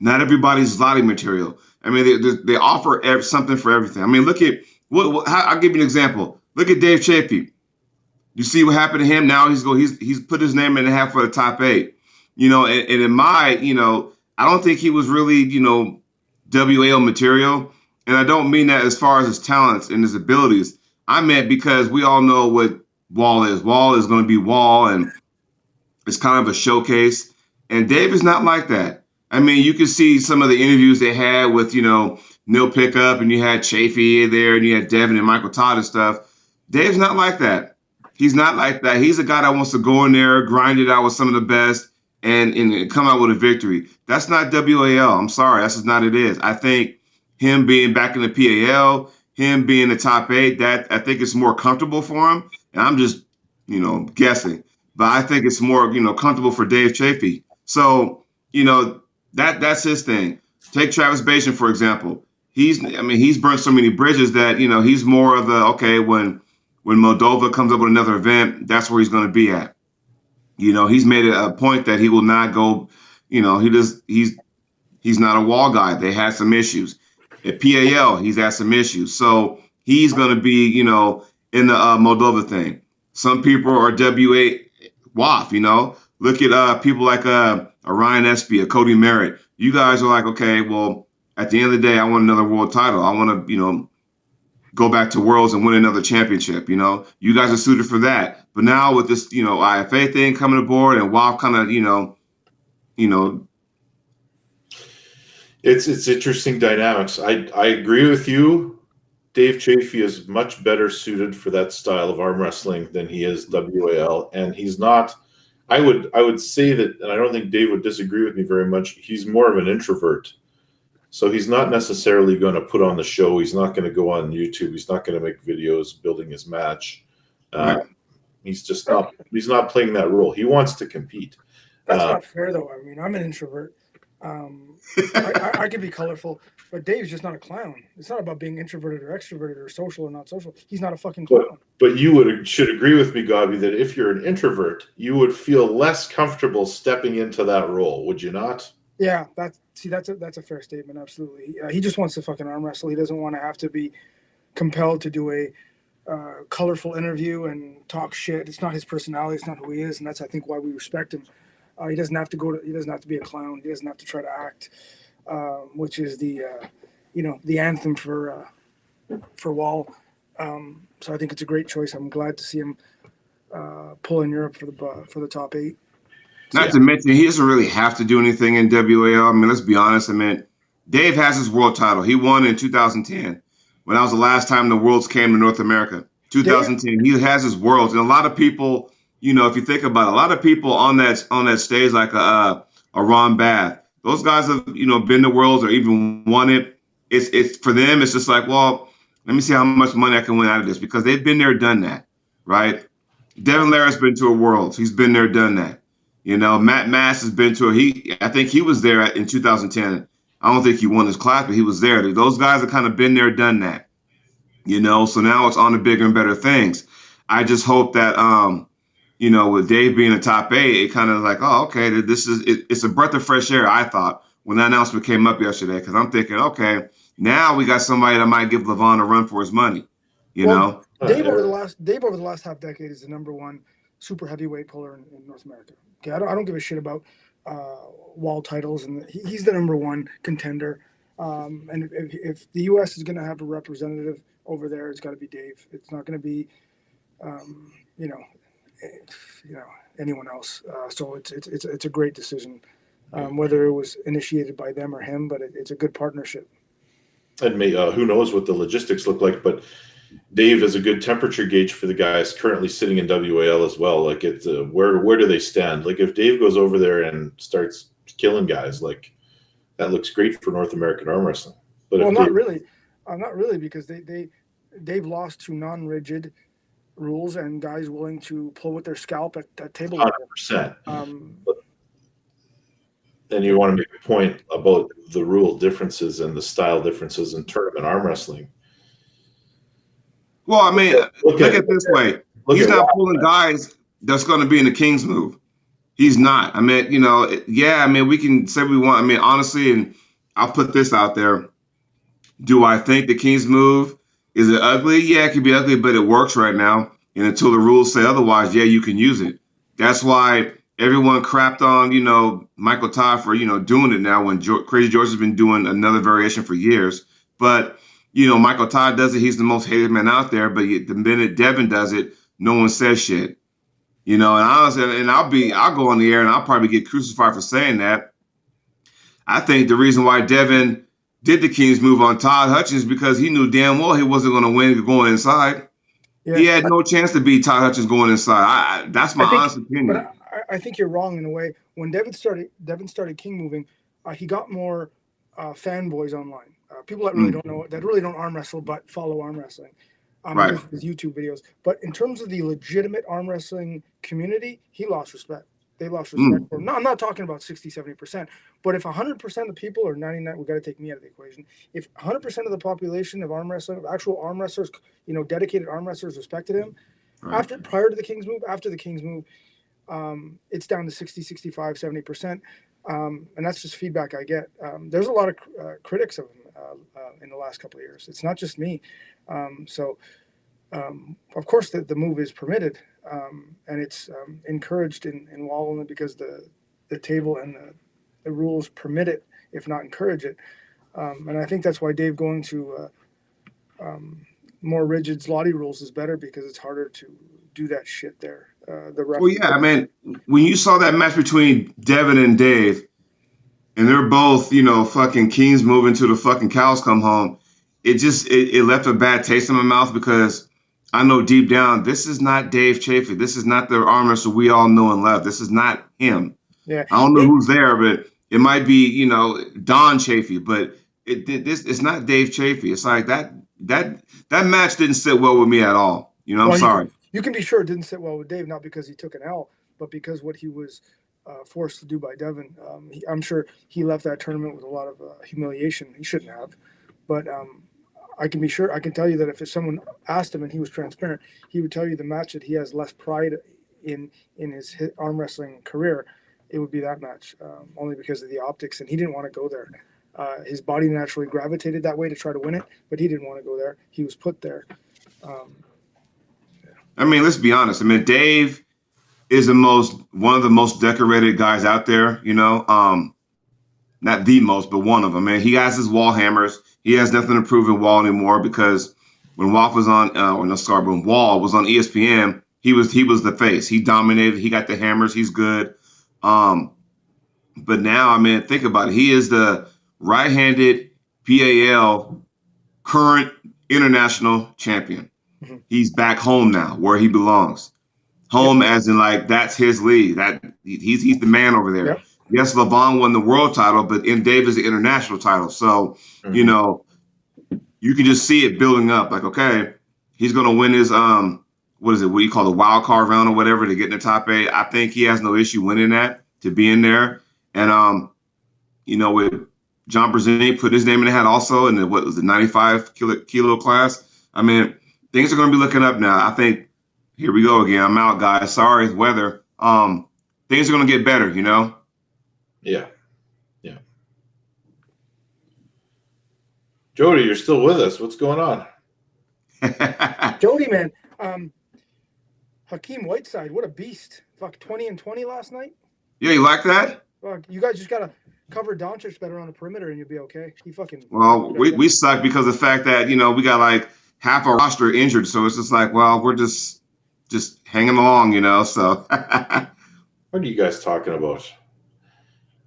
Not everybody's Lottie material. I mean, they offer something for everything. I mean, look at I'll give you an example. Look at Dave Chapey. You see what happened to him? Now he's put his name in the hat for the top 8. You know, and in my, you know, I don't think he was really, WAL material. And I don't mean that as far as his talents and his abilities. I meant because we all know what Wall is. Wall is going to be Wall, and it's kind of a showcase. And Dave is not like that. I mean, you can see some of the interviews they had with, Neil Pickup, and you had Chafee there, and you had Devin and Michael Todd and stuff. Dave's not like that. He's not like that. He's a guy that wants to go in there, grind it out with some of the best, and come out with a victory. That's not WAL. I'm sorry. That's just not it is. I think him being back in the PAL, him being the top 8, that I think it's more comfortable for him. And I'm just, guessing. But I think it's more, comfortable for Dave Chafee. So, that's his thing. Take Travis Bation, for example. He's burnt so many bridges that, he's more of when Moldova comes up with another event, that's where he's going to be at. He's made it a point that he will not go, he's not a Wall guy. They had some issues. At PAL, he's had some issues. So he's going to be, in the Moldova thing. Some people are WAF, Look at people like a Ryan Espy, a Cody Merritt. You guys are like, okay, well, at the end of the day, I want another world title. I want to, go back to Worlds and win another championship. You guys are suited for that. But now with this, IFA thing coming aboard and WAF kind of, it's interesting dynamics. I agree with you. Dave Chafee is much better suited for that style of arm wrestling than he is WAL, and he's not. I would say that, and I don't think Dave would disagree with me very much. He's more of an introvert. So he's not necessarily going to put on the show. He's not going to go on YouTube. He's not going to make videos building his match. He's just not. He's not playing that role. He wants to compete. That's not fair, though. I mean, I'm an introvert. I can be colorful, but Dave's just not a clown. It's not about being introverted or extroverted or social or not social. He's not a fucking clown. But you should agree with me, Gabi, that if you're an introvert, you would feel less comfortable stepping into that role, would you not? Yeah, that's a fair statement. Absolutely. He just wants to fucking arm wrestle. He doesn't want to have to be compelled to do a colorful interview and talk shit. It's not his personality. It's not who he is, and that's, I think, why we respect him. He doesn't have to he doesn't have to be a clown. He doesn't have to try to act, which is the anthem for Wall. So I think it's a great choice. I'm glad to see him pull in Europe for the top 8. Not to mention, he doesn't really have to do anything in WAL. I mean, let's be honest. I mean, Dave has his world title. He won in 2010, when that was the last time the Worlds came to North America. 2010, he has his Worlds. And a lot of people, if you think about it, a lot of people on that stage, like a Ron Bath, those guys have, been to Worlds or even won it. It's for them, it's just like, well, let me see how much money I can win out of this, because they've been there, done that, right? Devin Lara's been to a Worlds. He's been there, done that. Matt Mass has been to I think he was there in 2010. I don't think he won his class, but he was there. Those guys have kind of been there, done that. So now it's on to bigger and better things. I just hope that, with Dave being a top 8, it kind of like, oh, okay, it's a breath of fresh air, I thought, when that announcement came up yesterday, because I'm thinking, okay, now we got somebody that might give Levon a run for his money, know? Dave over the last half decade is the number 1 super heavyweight puller in North America. Okay, I don't give a shit about Wall titles, and he's the number 1 contender. And if the U.S. is going to have a representative over there, it's got to be Dave. It's not going to be, anyone else. So it's a great decision, whether it was initiated by them or him. But it's a good partnership. And who knows what the logistics look like, but Dave is a good temperature gauge for the guys currently sitting in WAL as well. Like, it's where do they stand? Like, if Dave goes over there and starts killing guys, like, that looks great for North American arm wrestling. But not really, because they've lost to non-rigid rules and guys willing to pull with their scalp at table level. 100%. And you want to make a point about the rule differences and the style differences in tournament arm wrestling. Well, I mean, look at it this way. He's not pulling guys that's going to be in the King's move. He's not. I mean, we can say we want. I mean, honestly, and I'll put this out there. Do I think the King's move, is it ugly? Yeah, it can be ugly, but it works right now. And until the rules say otherwise, yeah, you can use it. That's why everyone crapped on, Michael Todd for, doing it now when Crazy George has been doing another variation for years. But, Michael Todd does it. He's the most hated man out there. But the minute Devin does it, no one says shit. And honestly, and I'll go on the air and I'll probably get crucified for saying that. I think the reason why Devin did the King's move on Todd Hutchins because he knew damn well he wasn't going to win going inside. Yeah, he had no chance to beat Todd Hutchins going inside. That's my honest opinion. But I think you're wrong in a way. When Devin started King moving, he got more fanboys online. People that really don't know, that really don't arm wrestle but follow arm wrestling. Right. Because of his YouTube videos. But in terms of the legitimate arm wrestling community, he lost respect. They lost respect for him. No, I'm not talking about 60, 70%. But if 100% of people or 99, we got to take me out of the equation. If 100% of the population of arm wrestling, of actual arm wrestlers, dedicated arm wrestlers respected him, prior to the King's move, after the King's move, it's down to 60, 65, 70%. And that's just feedback I get. There's a lot of critics of him in the last couple of years. It's not just me. Of course, the move is permitted, and it's encouraged in WAF only because the table and the rules permit it, if not encourage it. And I think that's why Dave going to more rigid slotty rules is better because it's harder to do that shit there. Well, yeah, I mean, when you saw that match between Devin and Dave, and they're both, fucking Kings moving to the fucking cows come home, it left a bad taste in my mouth because I know deep down this is not Dave Chafee. This is not the arm wrestler we all know and love. This is not him. Yeah, I don't know who's there, but it might be, Don Chafee, but it's not Dave Chafee. It's like that match didn't sit well with me at all. I'm sorry. You can be sure it didn't sit well with Dave, not because he took an L, but because what he was forced to do by Devin. I'm sure he left that tournament with a lot of humiliation. He shouldn't have, but I can tell you that if someone asked him and he was transparent, he would tell you the match that he has less pride in his arm wrestling career, it would be that match, only because of the optics, and he didn't want to go there. His body naturally gravitated that way to try to win it, but he didn't want to go there. He was put there. I mean, let's be honest. I mean, Dave is one of the most decorated guys out there, not the most, but one of them. Man, he has his wall hammers. He has nothing to prove in wall anymore because when WAF was on, when Wall was on ESPN, he was the face. He dominated. He got the hammers. He's good. But now, I mean, think about it. He is the right-handed PAL current international champion. Mm-hmm. He's back home now, where he belongs. Home, as in like that's his league. That he's the man over there. Yep. Yes, LeVon won the world title, but Dave is the international title. So, you can just see it building up. Like, okay, he's going to win his what do you call the wild card round or whatever to get in the top 8. I think he has no issue winning that to be in there. And with John Brazini put his name in the hat also in the 95 kilo class. I mean, things are going to be looking up now. I think. Here we go again. I'm out, guys. Sorry, weather. Things are going to get better, Yeah. Jody, you're still with us. What's going on? Jody, man. Hakeem Whiteside, what a beast. Fuck, 20-20 last night. Yeah, you like that? Fuck, you guys just got to cover Doncic better on the perimeter and you'll be okay. He fucking. Well, we suck because of the fact that, we got like half our roster injured. So it's just like, well, we're just hanging along, so. What are you guys talking about?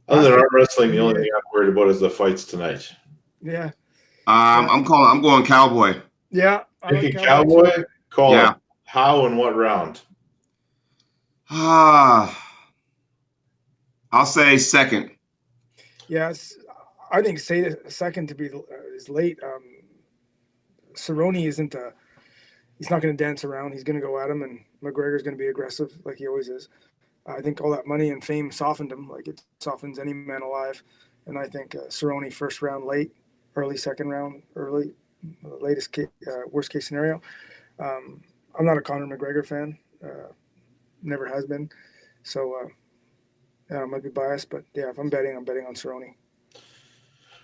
Other than arm wrestling, the only thing I'm worried about is the fights tonight. Yeah. I'm going Cowboy. Yeah. Thinking Cowboy? Call it. How and what round? I'll say second. Yes. I think second to be is late. Cerrone isn't he's not going to dance around. He's going to go at him, and McGregor's going to be aggressive like he always is. I think all that money and fame softened him like it softens any man alive. And I think Cerrone first round late, early second round, worst case scenario. I'm not a Conor McGregor fan. Never has been. So, I might be biased, but yeah, if I'm betting on Cerrone.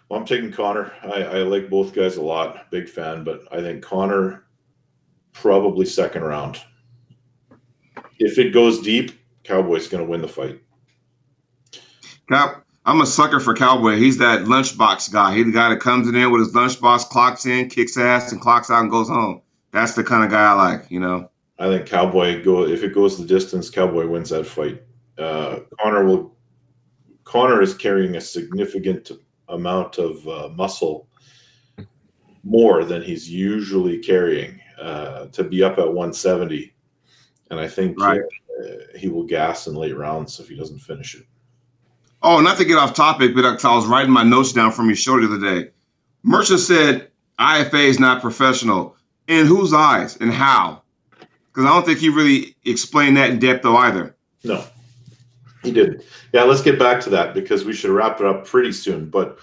Well, I'm taking Conor. I like both guys a lot. Big fan, but I think Conor probably second round. If it goes deep, Cowboy's going to win the fight. I'm a sucker for Cowboy. He's that lunchbox guy. He's the guy that comes in with his lunchbox, clocks in, kicks ass, and clocks out and goes home. That's the kind of guy I like, you know. I think Cowboy if it goes the distance, Cowboy wins that fight. Connor is carrying a significant amount of muscle, more than he's usually carrying, to be up at 170, and I think he will gas in late rounds if he doesn't finish it. Oh, not to get off topic, but I was writing my notes down from your show the other day. Merchant said IFA is not professional. In whose eyes and how? Because I don't think he really explained that in depth though either. No, he didn't. Yeah, let's get back to that because we should wrap it up pretty soon. But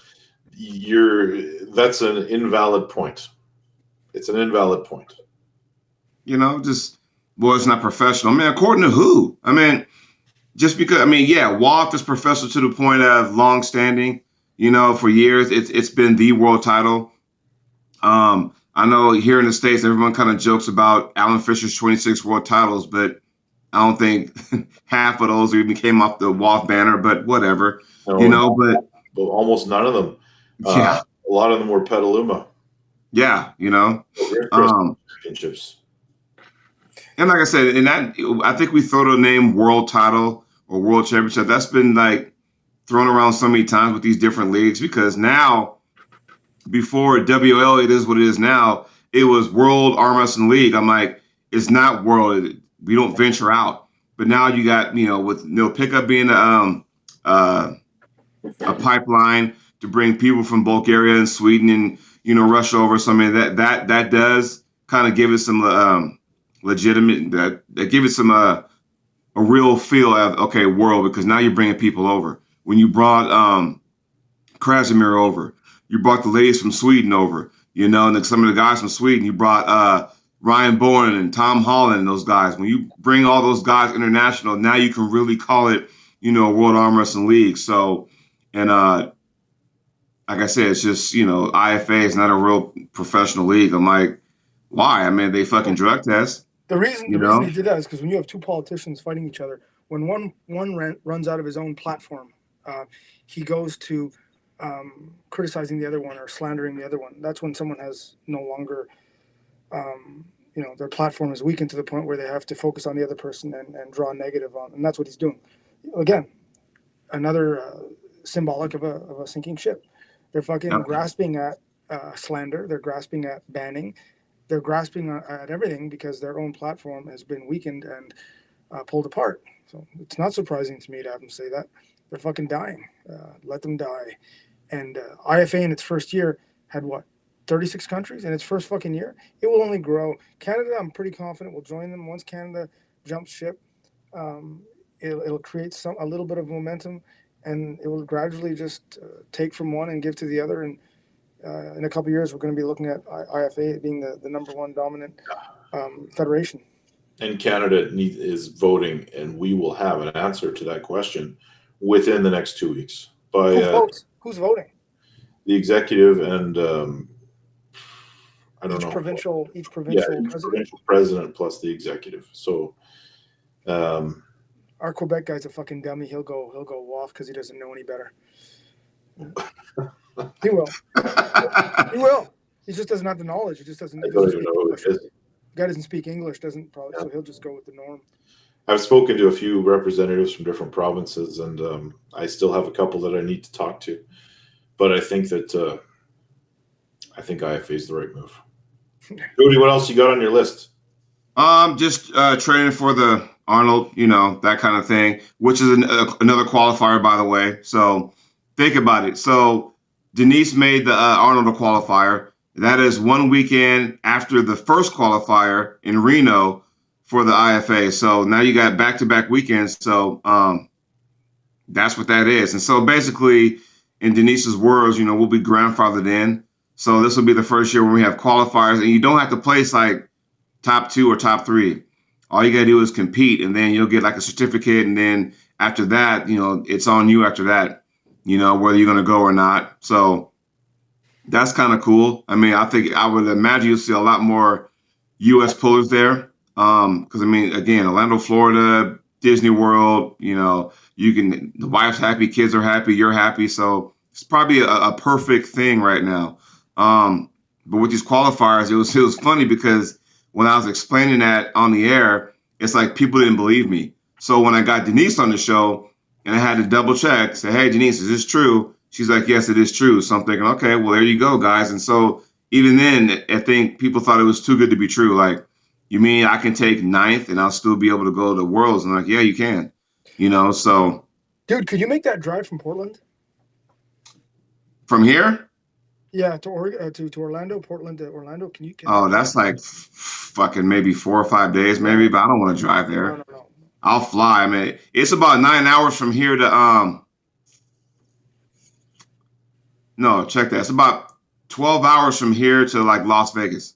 that's an invalid point. It's an invalid point. You know, it's not professional. I mean, according to who? I mean, just because, WAF is professional to the point of long standing, you know, for years. It's been the world title. I know here in the States, everyone kind of jokes about Alan Fisher's 26 world titles, but I don't think half of those even came off the WAF banner, but whatever, you know, but almost none of them. Yeah. A lot of them were Petaluma. Yeah. You know, championships. And like I said, I think we throw the name world title or world championship. That's been like thrown around so many times with these different leagues because now, before WL, it is what it is now. It was World Arm Wrestling League. I'm like, it's not world. We don't venture out. But now you got, you know, with pickup being a pipeline to bring people from Bulgaria and Sweden and, you know, rush over. So I mean that does kind of give it some legitimate that give it some a real feel of world, because now you're bringing people over. When you brought Krasimir over, you brought the ladies from Sweden over, you know, and some of the guys from Sweden. You brought Ryan Bourne and Tom Holland and those guys. When you bring all those guys international, now you can really call it, you know, World Arm Wrestling League. So, and like I said, it's just, you know, IFA is not a real professional league. I'm like, why? I mean, they fucking drug test. The reason he did that is because when you have two politicians fighting each other, when one runs out of his own platform, he goes to criticizing the other one or slandering the other one. That's when someone has no longer, you know, their platform is weakened to the point where they have to focus on the other person and draw negative on. And that's what he's doing. Again, another symbolic of a sinking ship. They're fucking grasping at slander. They're grasping at banning. They're grasping at everything because their own platform has been weakened and pulled apart. So it's not surprising to me to have them say that. They're fucking dying. Let them die. And IFA in its first year had 36 countries in its first fucking year? It will only grow. Canada, I'm pretty confident, will join them. Once Canada jumps ship, it'll create a little bit of momentum, and it will gradually just take from one and give to the other. And in a couple of years, we're going to be looking at IFA being the number one dominant federation. And Canada is voting, and we will have an answer to that question within the next 2 weeks. Who's voting? The executive and I don't know. Each provincial president plus the executive. So our Quebec guy's a fucking dummy. He'll go WAF because he doesn't know any better. He will. He will. He just doesn't have the knowledge. He just doesn't. I don't even know who it is. The guy doesn't speak English. So he'll just go with the norm. I've spoken to a few representatives from different provinces, and I still have a couple that I need to talk to. But I think that IFA is the right move. Jody, what else you got on your list? Just training for the Arnold, you know, that kind of thing, which is another qualifier, by the way. So think about it. So Denise made the Arnold a qualifier. That is 1 weekend after the first qualifier in Reno for the IFA. So now you got back-to-back weekends. So that's what that is. And so basically, in Denise's words, you know, we'll be grandfathered in. So this will be the first year when we have qualifiers, and you don't have to place like top 2 or top 3. All you got to do is compete, and then you'll get like a certificate. And then after that, you know, it's on you after that, you know, whether you're going to go or not. So that's kind of cool. I mean, I would imagine you'll see a lot more U.S. pullers there. Because, I mean, again, Orlando, Florida, Disney World. The wife's happy, kids are happy, you're happy. So it's probably a perfect thing right now. But with these qualifiers, it was funny because when I was explaining that on the air, it's like people didn't believe me. So when I got Denise on the show and I had to double check, say, hey, Denise, is this true? She's like, yes, it is true. So I'm thinking, okay, well, there you go, guys. And so even then, I think people thought it was too good to be true. Like, you mean I can take ninth and I'll still be able to go to the Worlds? And I'm like, yeah, you can. So. Dude, could you make that drive from Portland? From here? Yeah, to Orlando, Portland to Orlando. Can that's like fucking maybe 4 or 5 days, maybe, but I don't want to drive there. No. I'll fly. I mean, it's about 9 hours from here to no, check that. It's about 12 hours from here to like Las Vegas.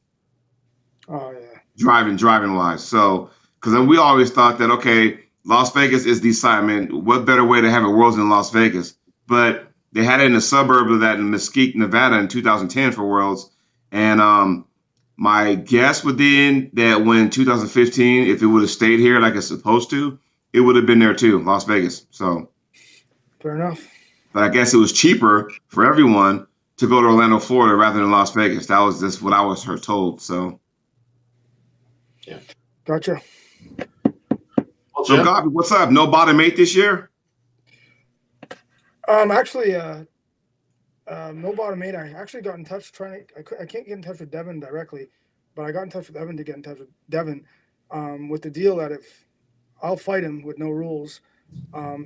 Oh yeah. Driving wise. So, because we always thought that, okay, Las Vegas is the site. I mean, what better way to have a Worlds than Las Vegas? But they had it in the suburb of that in Mesquite, Nevada in 2010 for Worlds. And my guess would be that when 2015, if it would have stayed here like it's supposed to, it would have been there too, Las Vegas. So fair enough. But I guess it was cheaper for everyone to go to Orlando, Florida rather than Las Vegas. That was just what I was told. So yeah. Gotcha. So Gabi, what's up? No bottom 8 this year? Actually, no bottom 8. I actually got in touch I can't get in touch with Devin directly, but I got in touch with Evan to get in touch with Devin with the deal that if I'll fight him with no rules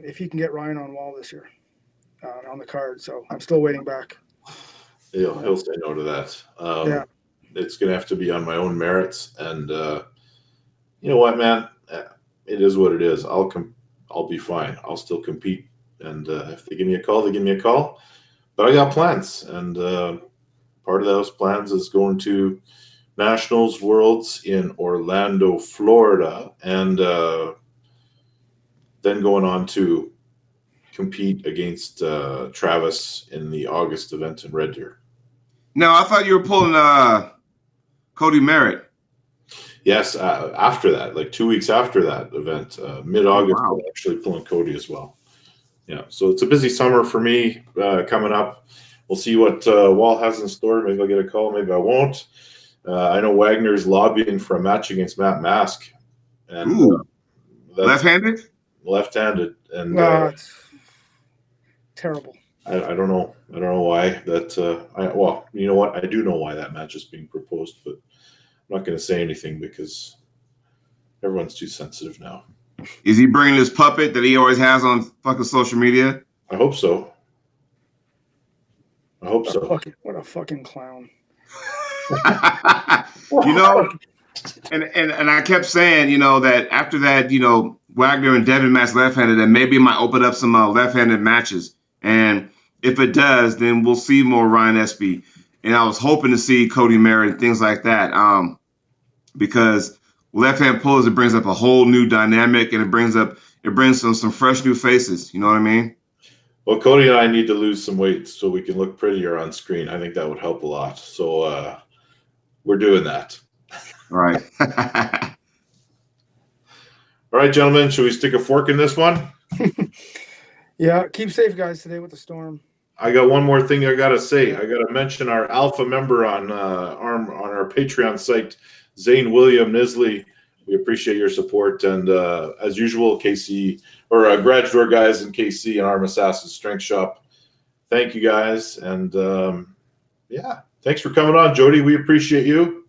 if he can get Ryan on wall this year on the card. So I'm still waiting back. He'll say no to that. Yeah. It's going to have to be on my own merits. And you know what, man? It is what it is. I'll be fine. I'll still compete. And if they give me a call, they give me a call. But I got plans. And part of those plans is going to Nationals Worlds in Orlando, Florida. And then going on to compete against Travis in the August event in Red Deer. No, I thought you were pulling Cody Merritt. Yes, after that, like 2 weeks after that event, mid-August, wow. I'm actually pulling Cody as well. Yeah, so it's a busy summer for me coming up. We'll see what Wall has in store. Maybe I'll get a call, maybe I won't. I know Wagner's lobbying for a match against Matt Mask. And left-handed? Left-handed. And it's terrible. I don't know. I don't know why that. Well, you know what? I do know why that match is being proposed, but I'm not going to say anything because everyone's too sensitive now. Is he bringing his puppet that he always has on fucking social media? I hope so. What a fucking clown. And I kept saying, that after that, Wagner and Devin match left-handed, that maybe it might open up some left-handed matches. And if it does, then we'll see more Ryan Espy. And I was hoping to see Cody Merritt and things like that. Because left-hand pullers, it brings up a whole new dynamic, and it brings some fresh new faces. You know what I mean? Well, Cody and I need to lose some weight so we can look prettier on screen. I think that would help a lot. So we're doing that. All right. All right, gentlemen, should we stick a fork in this one? Yeah, keep safe, guys, today with the storm. I got one more thing I got to say. I got to mention our alpha member on our Patreon site, Zane William Nisley. We appreciate your support. And as usual, KC or Garage Door guys in KC and Arm Assassin Strength Shop. Thank you guys. And thanks for coming on, Jody. We appreciate you.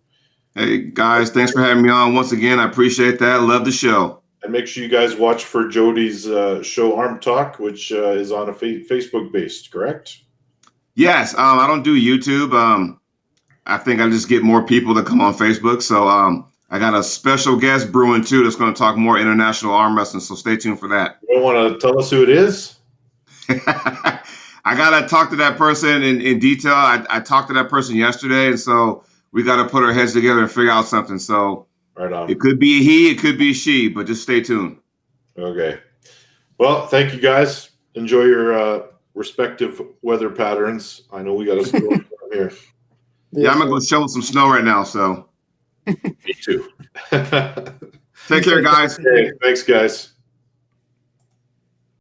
Hey, guys, thanks for having me on once again. I appreciate that. Love the show. And make sure you guys watch for Jody's show, ArmTalk, which is on a Facebook-based, correct? Yes. I don't do YouTube. I think I just get more people to come on Facebook. So I got a special guest brewing, too, that's going to talk more international arm wrestling. So stay tuned for that. You don't want to tell us who it is? I got to talk to that person in detail. I talked to that person yesterday, and so we got to put our heads together and figure out something. So right on. It could be he, it could be she, but just stay tuned. Okay. Well, thank you, guys. Enjoy your respective weather patterns. I know we got a storm here. Yeah, I'm going to go shovel some snow right now, so. Me too. Take care, guys. Hey, thanks, guys.